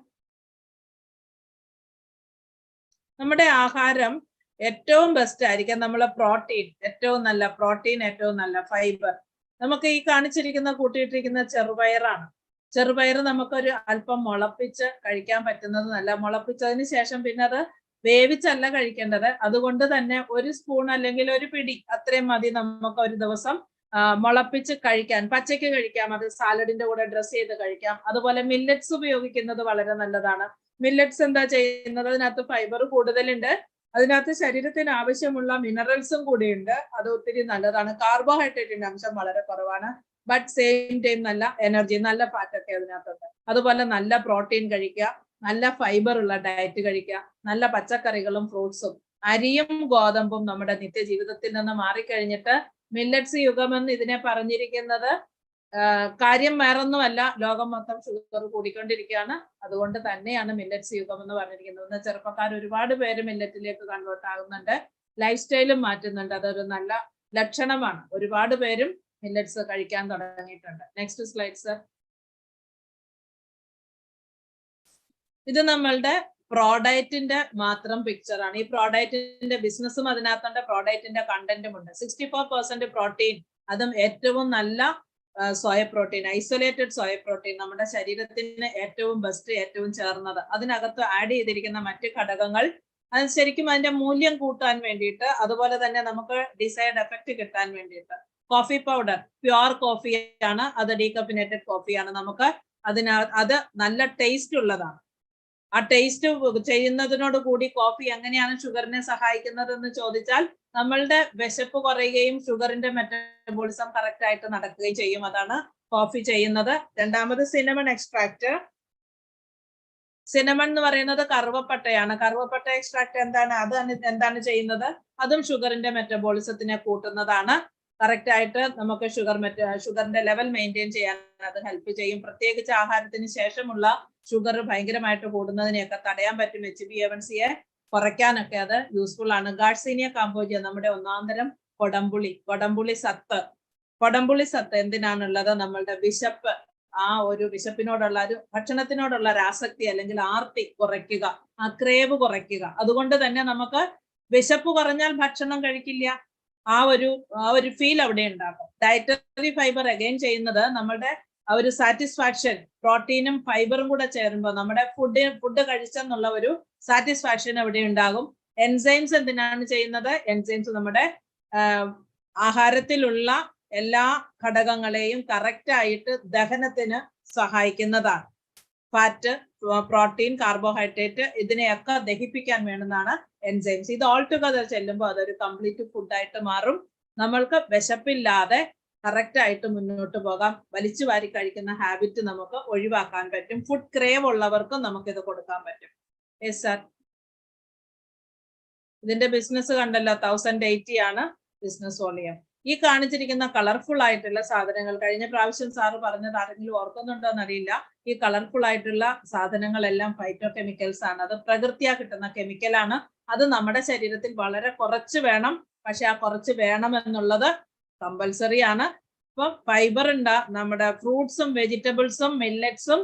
നമ്മുടെ ആഹാരം ഏറ്റവും ബെസ്റ്റ് ആയിരിക്കും. നമ്മളെ പ്രോട്ടീൻ ഏറ്റവും നല്ല പ്രോട്ടീൻ, ഏറ്റവും നല്ല ഫൈബർ. നമുക്ക് ഈ കാണിച്ചിരിക്കുന്ന കൂട്ടിയിട്ടിരിക്കുന്ന ചെറുപയറാണ്. ചെറുപയർ നമുക്കൊരു അല്പം മുളപ്പിച്ച് കഴിക്കാൻ പറ്റുന്നത് നല്ല. മുളപ്പിച്ചതിന് ശേഷം പിന്നെ അത് വേവിച്ചല്ല കഴിക്കേണ്ടത്. അതുകൊണ്ട് തന്നെ ഒരു സ്പൂൺ അല്ലെങ്കിൽ ഒരു പിടി അത്രയും മതി നമുക്ക് ഒരു ദിവസം മുളപ്പിച്ച് കഴിക്കാൻ. പച്ചയ്ക്ക് കഴിക്കാം, അത് സാലഡിന്റെ കൂടെ ഡ്രസ് ചെയ്ത് കഴിക്കാം. അതുപോലെ മില്ലറ്റ്സ് ഉപയോഗിക്കുന്നത് വളരെ നല്ലതാണ്. മില്ലറ്റ്സ് എന്താ ചെയ്യുന്നത്, അതിനകത്ത് ഫൈബർ കൂടുതലുണ്ട്, അതിനകത്ത് ശരീരത്തിന് ആവശ്യമുള്ള മിനറൽസും കൂടിയുണ്ട്. അത് ഒത്തിരി നല്ലതാണ്. കാർബോഹൈഡ്രേറ്റിന്റെ അംശം വളരെ കുറവാണ്, ബട്ട് സെയിം ടൈം നല്ല എനർജി, നല്ല ഫാറ്റ് ഒക്കെ അതിനകത്തുണ്ട്. അതുപോലെ നല്ല പ്രോട്ടീൻ കഴിക്കുക, നല്ല ഫൈബർ ഉള്ള ഡയറ്റ് കഴിക്കുക, നല്ല പച്ചക്കറികളും ഫ്രൂട്ട്സും. അരിയും ഗോതമ്പും നമ്മുടെ നിത്യജീവിതത്തിൽ നിന്ന് മാറിക്കഴിഞ്ഞിട്ട് മില്ലറ്റ്സ് യുഗമെന്ന് ഇതിനെ പറഞ്ഞിരിക്കുന്നത് കാര്യം വേറൊന്നുമല്ല, ലോകം മൊത്തം ഷുഗർ കൂടിക്കൊണ്ടിരിക്കുകയാണ്. അതുകൊണ്ട് തന്നെയാണ് മില്ലറ്റ്സ് യുഗം എന്ന് പറഞ്ഞിരിക്കുന്നത്. ഇന്ന് ചെറുപ്പക്കാർ ഒരുപാട് പേര് മില്ലറ്റിലേക്ക് കൺവേർട്ട് ആകുന്നുണ്ട്, ലൈഫ് സ്റ്റൈലും മാറ്റുന്നുണ്ട്. അതൊരു നല്ല ലക്ഷണമാണ്. ഒരുപാട് പേരും മില്ലറ്റ്സ് കഴിക്കാൻ തുടങ്ങിയിട്ടുണ്ട്. Next slide sir. ഇത് നമ്മളുടെ പ്രോഡക്റ്റിന്റെ മാത്രം പിക്ചറാണ്. ഈ പ്രോഡക്റ്റിന്റെ ബിസിനസ്സും അതിനകത്തുണ്ട്, പ്രോഡക്റ്റിന്റെ കണ്ടന്റും ഉണ്ട്. 64% പ്രോട്ടീൻ, അതും ഏറ്റവും നല്ല soya protein, isolated soya protein, നമ്മുടെ ശരീരത്തിന് ഏറ്റവും ബെസ്റ്റ്, ഏറ്റവും ചേർന്നത്. അതിനകത്ത് ആഡ് ചെയ്തിരിക്കുന്ന മറ്റ് ഘടകങ്ങൾ അത് ശരിക്കും അതിന്റെ മൂല്യം കൂട്ടാൻ വേണ്ടിയിട്ട്, അതുപോലെ തന്നെ നമുക്ക് ഡിസൈഡ് എഫക്റ്റ് കിട്ടാൻ വേണ്ടിയിട്ട്. കോഫി പൗഡർ പ്യുവർ കോഫിയാണ്, അത് ഡീകഫിനേറ്റഡ് കോഫിയാണ്. നമുക്ക് അത് നല്ല ടേസ്റ്റ് ഉള്ളതാണ്. ആ ടേസ്റ്റ് ചെയ്യുന്നതിനോട് കൂടി കോഫി എങ്ങനെയാണ് ഷുഗറിനെ സഹായിക്കുന്നത് എന്ന് ചോദിച്ചാൽ, നമ്മളുടെ വിശപ്പ് കുറയുകയും ഷുഗറിന്റെ മെറ്റബോളിസം കറക്റ്റ് ആയിട്ട് നടക്കുകയും ചെയ്യും. അതാണ് കോഫി ചെയ്യുന്നത്. രണ്ടാമത് സിനമൺ എക്സ്ട്രാക്ട്. സിനമൺ എന്ന് പറയുന്നത് കറുവപ്പട്ടയാണ്. കറുവപ്പട്ട എക്സ്ട്രാക്ട് എന്താണ്, അത് എന്താണ് ചെയ്യുന്നത്, അതും ഷുഗറിന്റെ മെറ്റബോളിസത്തിനെ കൂട്ടുന്നതാണ്. കറക്റ്റ് ആയിട്ട് നമുക്ക് ഷുഗറിന്റെ ലെവൽ മെയിൻറ്റെയിൻ ചെയ്യാൻ അത് ഹെൽപ്പ് ചെയ്യും. പ്രത്യേകിച്ച് ആഹാരത്തിന് ശേഷമുള്ള ഷുഗർ ഭയങ്കരമായിട്ട് കൂടുന്നതിനെയൊക്കെ തടയാൻ പറ്റും. HbA1c കുറയ്ക്കാനൊക്കെ അത് യൂസ്ഫുൾ ആണ്. ഗാർഡ്സീനിയ കാമ്പോജിയ, നമ്മുടെ ഒന്നാന്തരം കൊടംപുളി സത്ത് എന്തിനാണുള്ളത്, നമ്മളുടെ വിശപ്പ്, ആ ഒരു വിശപ്പിനോടുള്ള ഒരു ഭക്ഷണത്തിനോടുള്ള ആസക്തി അല്ലെങ്കിൽ ആർത്തി കുറയ്ക്കുക, ആ ക്രേവ് കുറയ്ക്കുക. അതുകൊണ്ട് തന്നെ നമുക്ക് വിശപ്പ് കുറഞ്ഞാൽ ഭക്ഷണം കഴിക്കില്ല, ആ ഒരു ഫീൽ അവിടെ ഉണ്ടാകും. ഡയറ്ററി ഫൈബർ അഗൈൻ ചെയ്യുന്നത് നമ്മളുടെ ആ ഒരു സാറ്റിസ്ഫാക്ഷൻ, പ്രോട്ടീനും ഫൈബറും കൂടെ ചേരുമ്പോൾ നമ്മുടെ ഫുഡ് കഴിച്ചെന്നുള്ള ഒരു സാറ്റിസ്ഫാക്ഷൻ അവിടെ ഉണ്ടാകും. എൻസൈംസ് എന്തിനാണ് ചെയ്യുന്നത്, എൻസൈംസ് നമ്മുടെ ആഹാരത്തിലുള്ള എല്ലാ ഘടകങ്ങളെയും കറക്റ്റ് ആയിട്ട് ദഹനത്തിന് സഹായിക്കുന്നതാണ്. ഫാറ്റ്, പ്രോട്ടീൻ, കാർബോഹൈഡ്രേറ്റ് ഇതിനെയൊക്കെ ദഹിപ്പിക്കാൻ വേണ്ടുന്നതാണ് എൻസൈംസ്. ഇത് ഓൾ ടുഗദർ ചെല്ലുമ്പോൾ അതൊരു കംപ്ലീറ്റ് ഫുഡായിട്ട് മാറും. നമ്മൾക്ക് വിശപ്പില്ലാതെ കറക്റ്റ് ആയിട്ട് മുന്നോട്ട് പോകാം. വലിച്ചു വാരി കഴിക്കുന്ന ഹാബിറ്റ് നമുക്ക് ഒഴിവാക്കാൻ പറ്റും. ഫുഡ് ക്രേവ് ഉള്ളവർക്കും നമുക്ക് ഇത് കൊടുക്കാൻ പറ്റും. Yes sir. ഇതിന്റെ ബിസിനസ് കണ്ടല്ലോ, 1080 ആണ് ബിസിനസ് വോളിയം. ഈ കാണിച്ചിരിക്കുന്ന കളർഫുൾ ആയിട്ടുള്ള സാധനങ്ങൾ കഴിഞ്ഞ പ്രാവശ്യം സാറ് പറഞ്ഞത് ആരെങ്കിലും ഓർക്കുന്നുണ്ടോ എന്നറിയില്ല. ഈ കളർഫുൾ ആയിട്ടുള്ള സാധനങ്ങളെല്ലാം ഫൈറ്റോ കെമിക്കൽസ് ആണ്. അത് പ്രകൃതിയാ കിട്ടുന്ന കെമിക്കലാണ്. അത് നമ്മുടെ ശരീരത്തിൽ വളരെ കുറച്ച് വേണം. പക്ഷെ ആ കുറച്ച് വേണം എന്നുള്ളത് കമ്പൽസറി ആണ്. ഇപ്പൊ ഫൈബർ നമ്മുടെ ഫ്രൂട്ട്സും വെജിറ്റബിൾസും മില്ലറ്റ്സും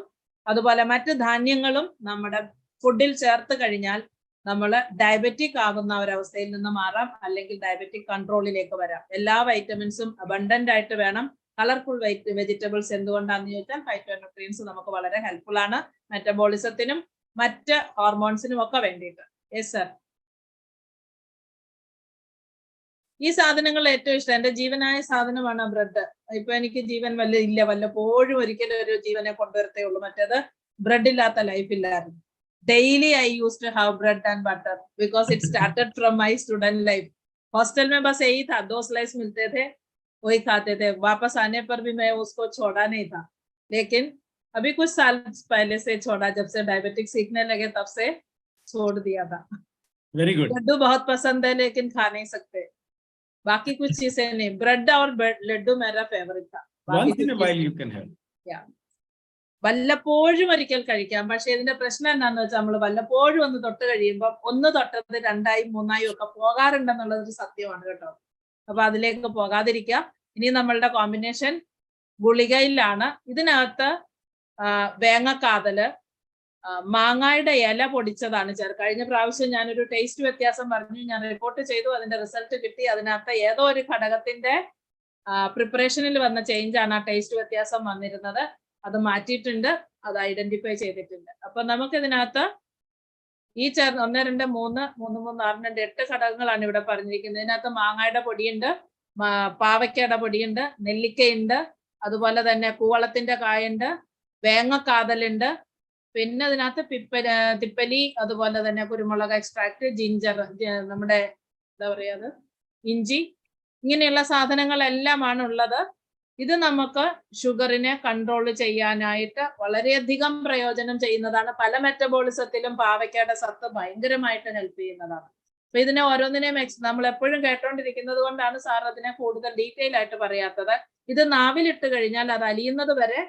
അതുപോലെ മറ്റ് ധാന്യങ്ങളും നമ്മുടെ ഫുഡിൽ ചേർത്ത് കഴിഞ്ഞാൽ നമ്മൾ ഡയബറ്റിക് ആകുന്ന ഒരവസ്ഥയിൽ നിന്ന് മാറാം, അല്ലെങ്കിൽ ഡയബറ്റിക് കൺട്രോളിലേക്ക് വരാം. എല്ലാ വൈറ്റമിൻസും അബണ്ടന്റ് ആയിട്ട് വേണം. കളർഫുൾ വെജിറ്റബിൾസ് എന്തുകൊണ്ടാണെന്ന് ചോദിച്ചാൽ ഫൈറ്റോന്യൂട്രിയൻസ് നമുക്ക് വളരെ ഹെൽപ്ഫുൾ ആണ്, മെറ്റബോളിസത്തിനും മറ്റ് ഹോർമോൺസിനും ഒക്കെ വേണ്ടിയിട്ട്. Yes sir. ഈ സാധനങ്ങൾ ഏറ്റവും ഇഷ്ടം, എന്റെ ജീവനായ സാധനമാണ് ബ്രെഡ്. ഇപ്പൊ എനിക്ക് ജീവൻ വല്ലപ്പോഴും ഒരിക്കലും ഒരു ജീവനെ കൊണ്ടുവരത്തേ ഉള്ളൂ. മറ്റേത് ബ്രെഡ് ഇല്ലാത്ത ലൈഫ് ഇല്ലായിരുന്നു. Daily I used to have bread and butter because it started from my student life. Hostel में बस यही था, 2 slice मिलते थे, वही खाते थे. वापस आने पर भी मैं उसको छोड़ा नहीं था, लेकिन अभी कुछ साल पहले से छोड़ा. जब से डायबिटिक सीखने लगे तब से छोड़ दिया था. Very good. लड्डू बहुत पसंद है लेकिन खा नहीं सकते. बाकी कुछ चीजें नहीं. ब्रेड और लड्डू मेरा फेवरेट था. Once in a while you can have. Yeah. വല്ലപ്പോഴും ഒരിക്കൽ കഴിക്കാം. പക്ഷെ ഇതിന്റെ പ്രശ്നം എന്താണെന്ന് വെച്ചാൽ നമ്മൾ വല്ലപ്പോഴും ഒന്ന് തൊട്ട് കഴിയുമ്പോൾ ഒന്ന് തൊട്ടത് 2ആയും 3ആയും ഒക്കെ പോകാറുണ്ടെന്നുള്ളത് ഒരു സത്യമാണ് കേട്ടോ. അപ്പൊ അതിലേക്ക് പോകാതിരിക്കാം. ഇനി നമ്മളുടെ കോമ്പിനേഷൻ ഗുളികയിലാണ്. ഇതിനകത്ത് വേങ്ങക്കാതല്, മാങ്ങായുടെ ഇല പൊടിച്ചതാണ് കഴിഞ്ഞ പ്രാവശ്യം ഞാനൊരു ടേസ്റ്റ് വ്യത്യാസം പറഞ്ഞു, ഞാൻ റിപ്പോർട്ട് ചെയ്തു, അതിന്റെ റിസൾട്ട് കിട്ടി. അതിനകത്ത് ഏതോ ഒരു ഘടകത്തിന്റെ പ്രിപ്പറേഷനിൽ വന്ന ചേഞ്ച് ആണ് ആ ടേസ്റ്റ് വ്യത്യാസം വന്നിരുന്നത്. അത് മാറ്റിയിട്ടുണ്ട്, അത് ഐഡന്റിഫൈ ചെയ്തിട്ടുണ്ട്. അപ്പൊ നമുക്ക് ഇതിനകത്ത് ഈ 1, 2, 3, 3, 3, 6, 2, 8 ഘടകങ്ങളാണ് ഇവിടെ പറഞ്ഞിരിക്കുന്നത്. ഇതിനകത്ത് മാങ്ങായുടെ പൊടിയുണ്ട്, പാവയ്ക്കയുടെ പൊടിയുണ്ട്, നെല്ലിക്കയുണ്ട്, അതുപോലെ തന്നെ കൂവളത്തിന്റെ കായുണ്ട്, വേങ്ങക്കാതലുണ്ട്, പിന്നെ അതിനകത്ത് തിപ്പലി, അതുപോലെ തന്നെ കുരുമുളക് എക്സ്ട്രാക്ട്, ജിഞ്ചർ, നമ്മുടെ എന്താ പറയാ അത്, ഇഞ്ചി, ഇങ്ങനെയുള്ള സാധനങ്ങളെല്ലാമാണ് ഉള്ളത്. ഇത് നമുക്ക് ഷുഗറിനെ കൺട്രോൾ ചെയ്യാനായിട്ട് വളരെയധികം പ്രയോജനം ചെയ്യുന്നതാണ്. പല മെറ്റബോളിസത്തിലും പാവയ്ക്കയുടെ സത്ത് ഭയങ്കരമായിട്ട് ഹെൽപ്പ് ചെയ്യുന്നതാണ്. അപ്പൊ ഇതിനെ ഓരോന്നിനെയും നമ്മൾ എപ്പോഴും കേട്ടോണ്ടിരിക്കുന്നത് കൊണ്ടാണ് സാർ അതിനെ കൂടുതൽ ഡീറ്റെയിൽ ആയിട്ട് പറയാത്തത്. ഇത് നാവിലിട്ട് കഴിഞ്ഞാൽ അത് അലിയുന്നത് വരെ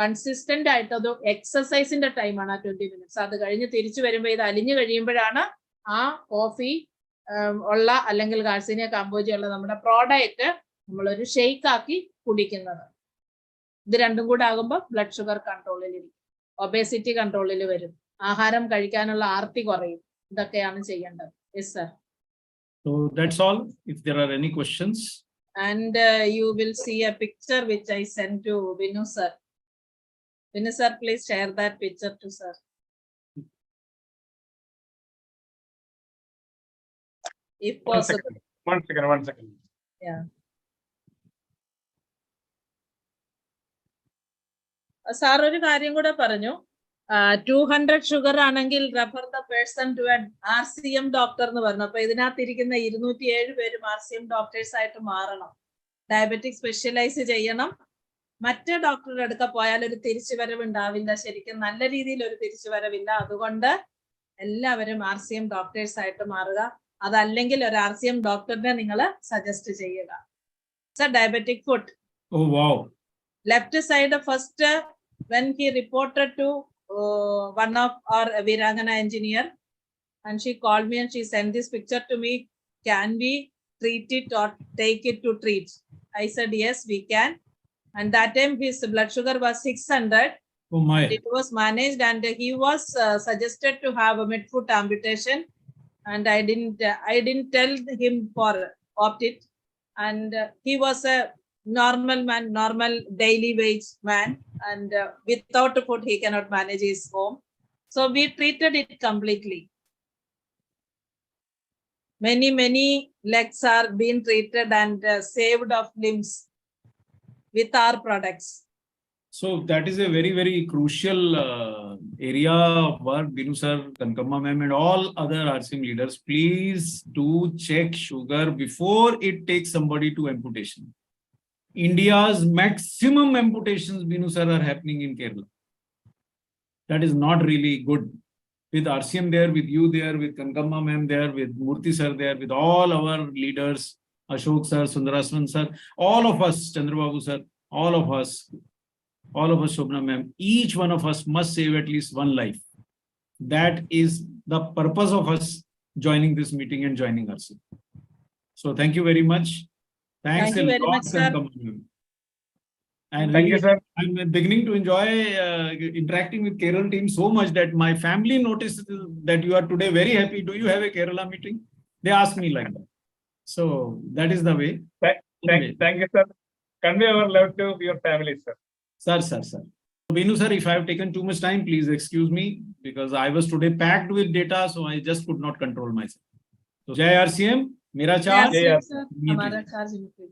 കൺസിസ്റ്റന്റ് ആയിട്ട് അത് എക്സസൈസിന്റെ ടൈമാണ് ആ 20 മിനിറ്റ്സ്. അത് കഴിഞ്ഞ് തിരിച്ചു വരുമ്പോൾ ഇത് അലിഞ്ഞു കഴിയുമ്പോഴാണ് ആ കോഫി ഉള്ള അല്ലെങ്കിൽ ഗാർസിനിയ കാമ്പോജി ഉള്ള നമ്മുടെ പ്രോഡക്റ്റ് നമ്മളൊരു ഷെയ്ക്ക് ആക്കി കുടിക്കുന്നത്. ഇത് രണ്ടും കൂടെ ആകുമ്പോൾ ബ്ലഡ് ഷുഗർ കൺട്രോളിൽ ഇരിക്കും, ഒബേസിറ്റി കൺട്രോളിൽ വരും, ആഹാരം കഴിക്കാനുള്ള ആർത്തി കുറയും. ഇതൊക്കെയാണ് ചെയ്യേണ്ടത്. Yes sir. So that's all. If there are any questions. And you will see a picture which I sent to Vinu sir. Vinu sir, please share that picture to sir. If possible. One second. Yeah. Sir ഒരു കാര്യം കൂടെ പറഞ്ഞു, 200 sugar ആണെങ്കിൽ refer the person to RCM doctor എന്ന് പറഞ്ഞു. അപ്പൊ ഇതിനകത്തിരിക്കുന്ന 207 പേരും RCM doctors ആയിട്ട് മാറണം, ഡയബറ്റിക് സ്പെഷ്യലൈസ് ചെയ്യണം. മറ്റേ ഡോക്ടറുടെ അടുക്ക പോയാൽ ഒരു തിരിച്ചുവരവ് ഉണ്ടാവില്ല, ശരിക്കും നല്ല രീതിയിൽ ഒരു തിരിച്ചുവരവില്ല. അതുകൊണ്ട് എല്ലാവരും RCM ഡോക്ടേഴ്സ് ആയിട്ട് മാറുക. അതല്ലെങ്കിൽ ഒരു RCM ഡോക്ടറിനെ നിങ്ങൾ സജസ്റ്റ് ചെയ്യുക. Sir, diabetic food. Oh wow. Left side first, when he reported to one of our Virangana engineer, and she called me and she sent this picture to me. Can we treat it or take it to treat? I said yes, we can. And that time his blood sugar was 600. Oh my. It was managed and he was suggested to have a midfoot amputation. And I didn't tell him for opt it. And he was a normal man, normal daily wage man, and without food he cannot manage his home. So we treated it completely. Many legs are being treated and saved of limbs with our products. So that is a very crucial area of work. Binu sir, Kankamma ma'am, and all other RCM leaders, please do check sugar before it takes somebody to amputation. India's maximum amputations, Binu sir, are happening in Kerala. That is not really good. With RCM there, with you there, with Kankamma ma'am there, with Murthy sir there, with all our leaders, Ashok sir, Sundarasman sir, all of us, Chandrababu sir, all of us, Shobna ma'am, each one of us must save at least one life. That is the purpose of us joining this meeting and joining RCM. So thank you very much. Thanks Thank you very much, sir. And Thank you, sir. I'm beginning to enjoy interacting with Kerala team so much that my family notices that you are today very happy. Do you have a Kerala meeting? They ask me like that. So that is the way. Thank you, sir. Convey our love to your family, sir. Sir. Binu sir, if I have taken too much time, please excuse me, because I was today packed with data, so I just could not control myself. So Jai RCM, Mera charge. Yes, sir. Hamara charge increase.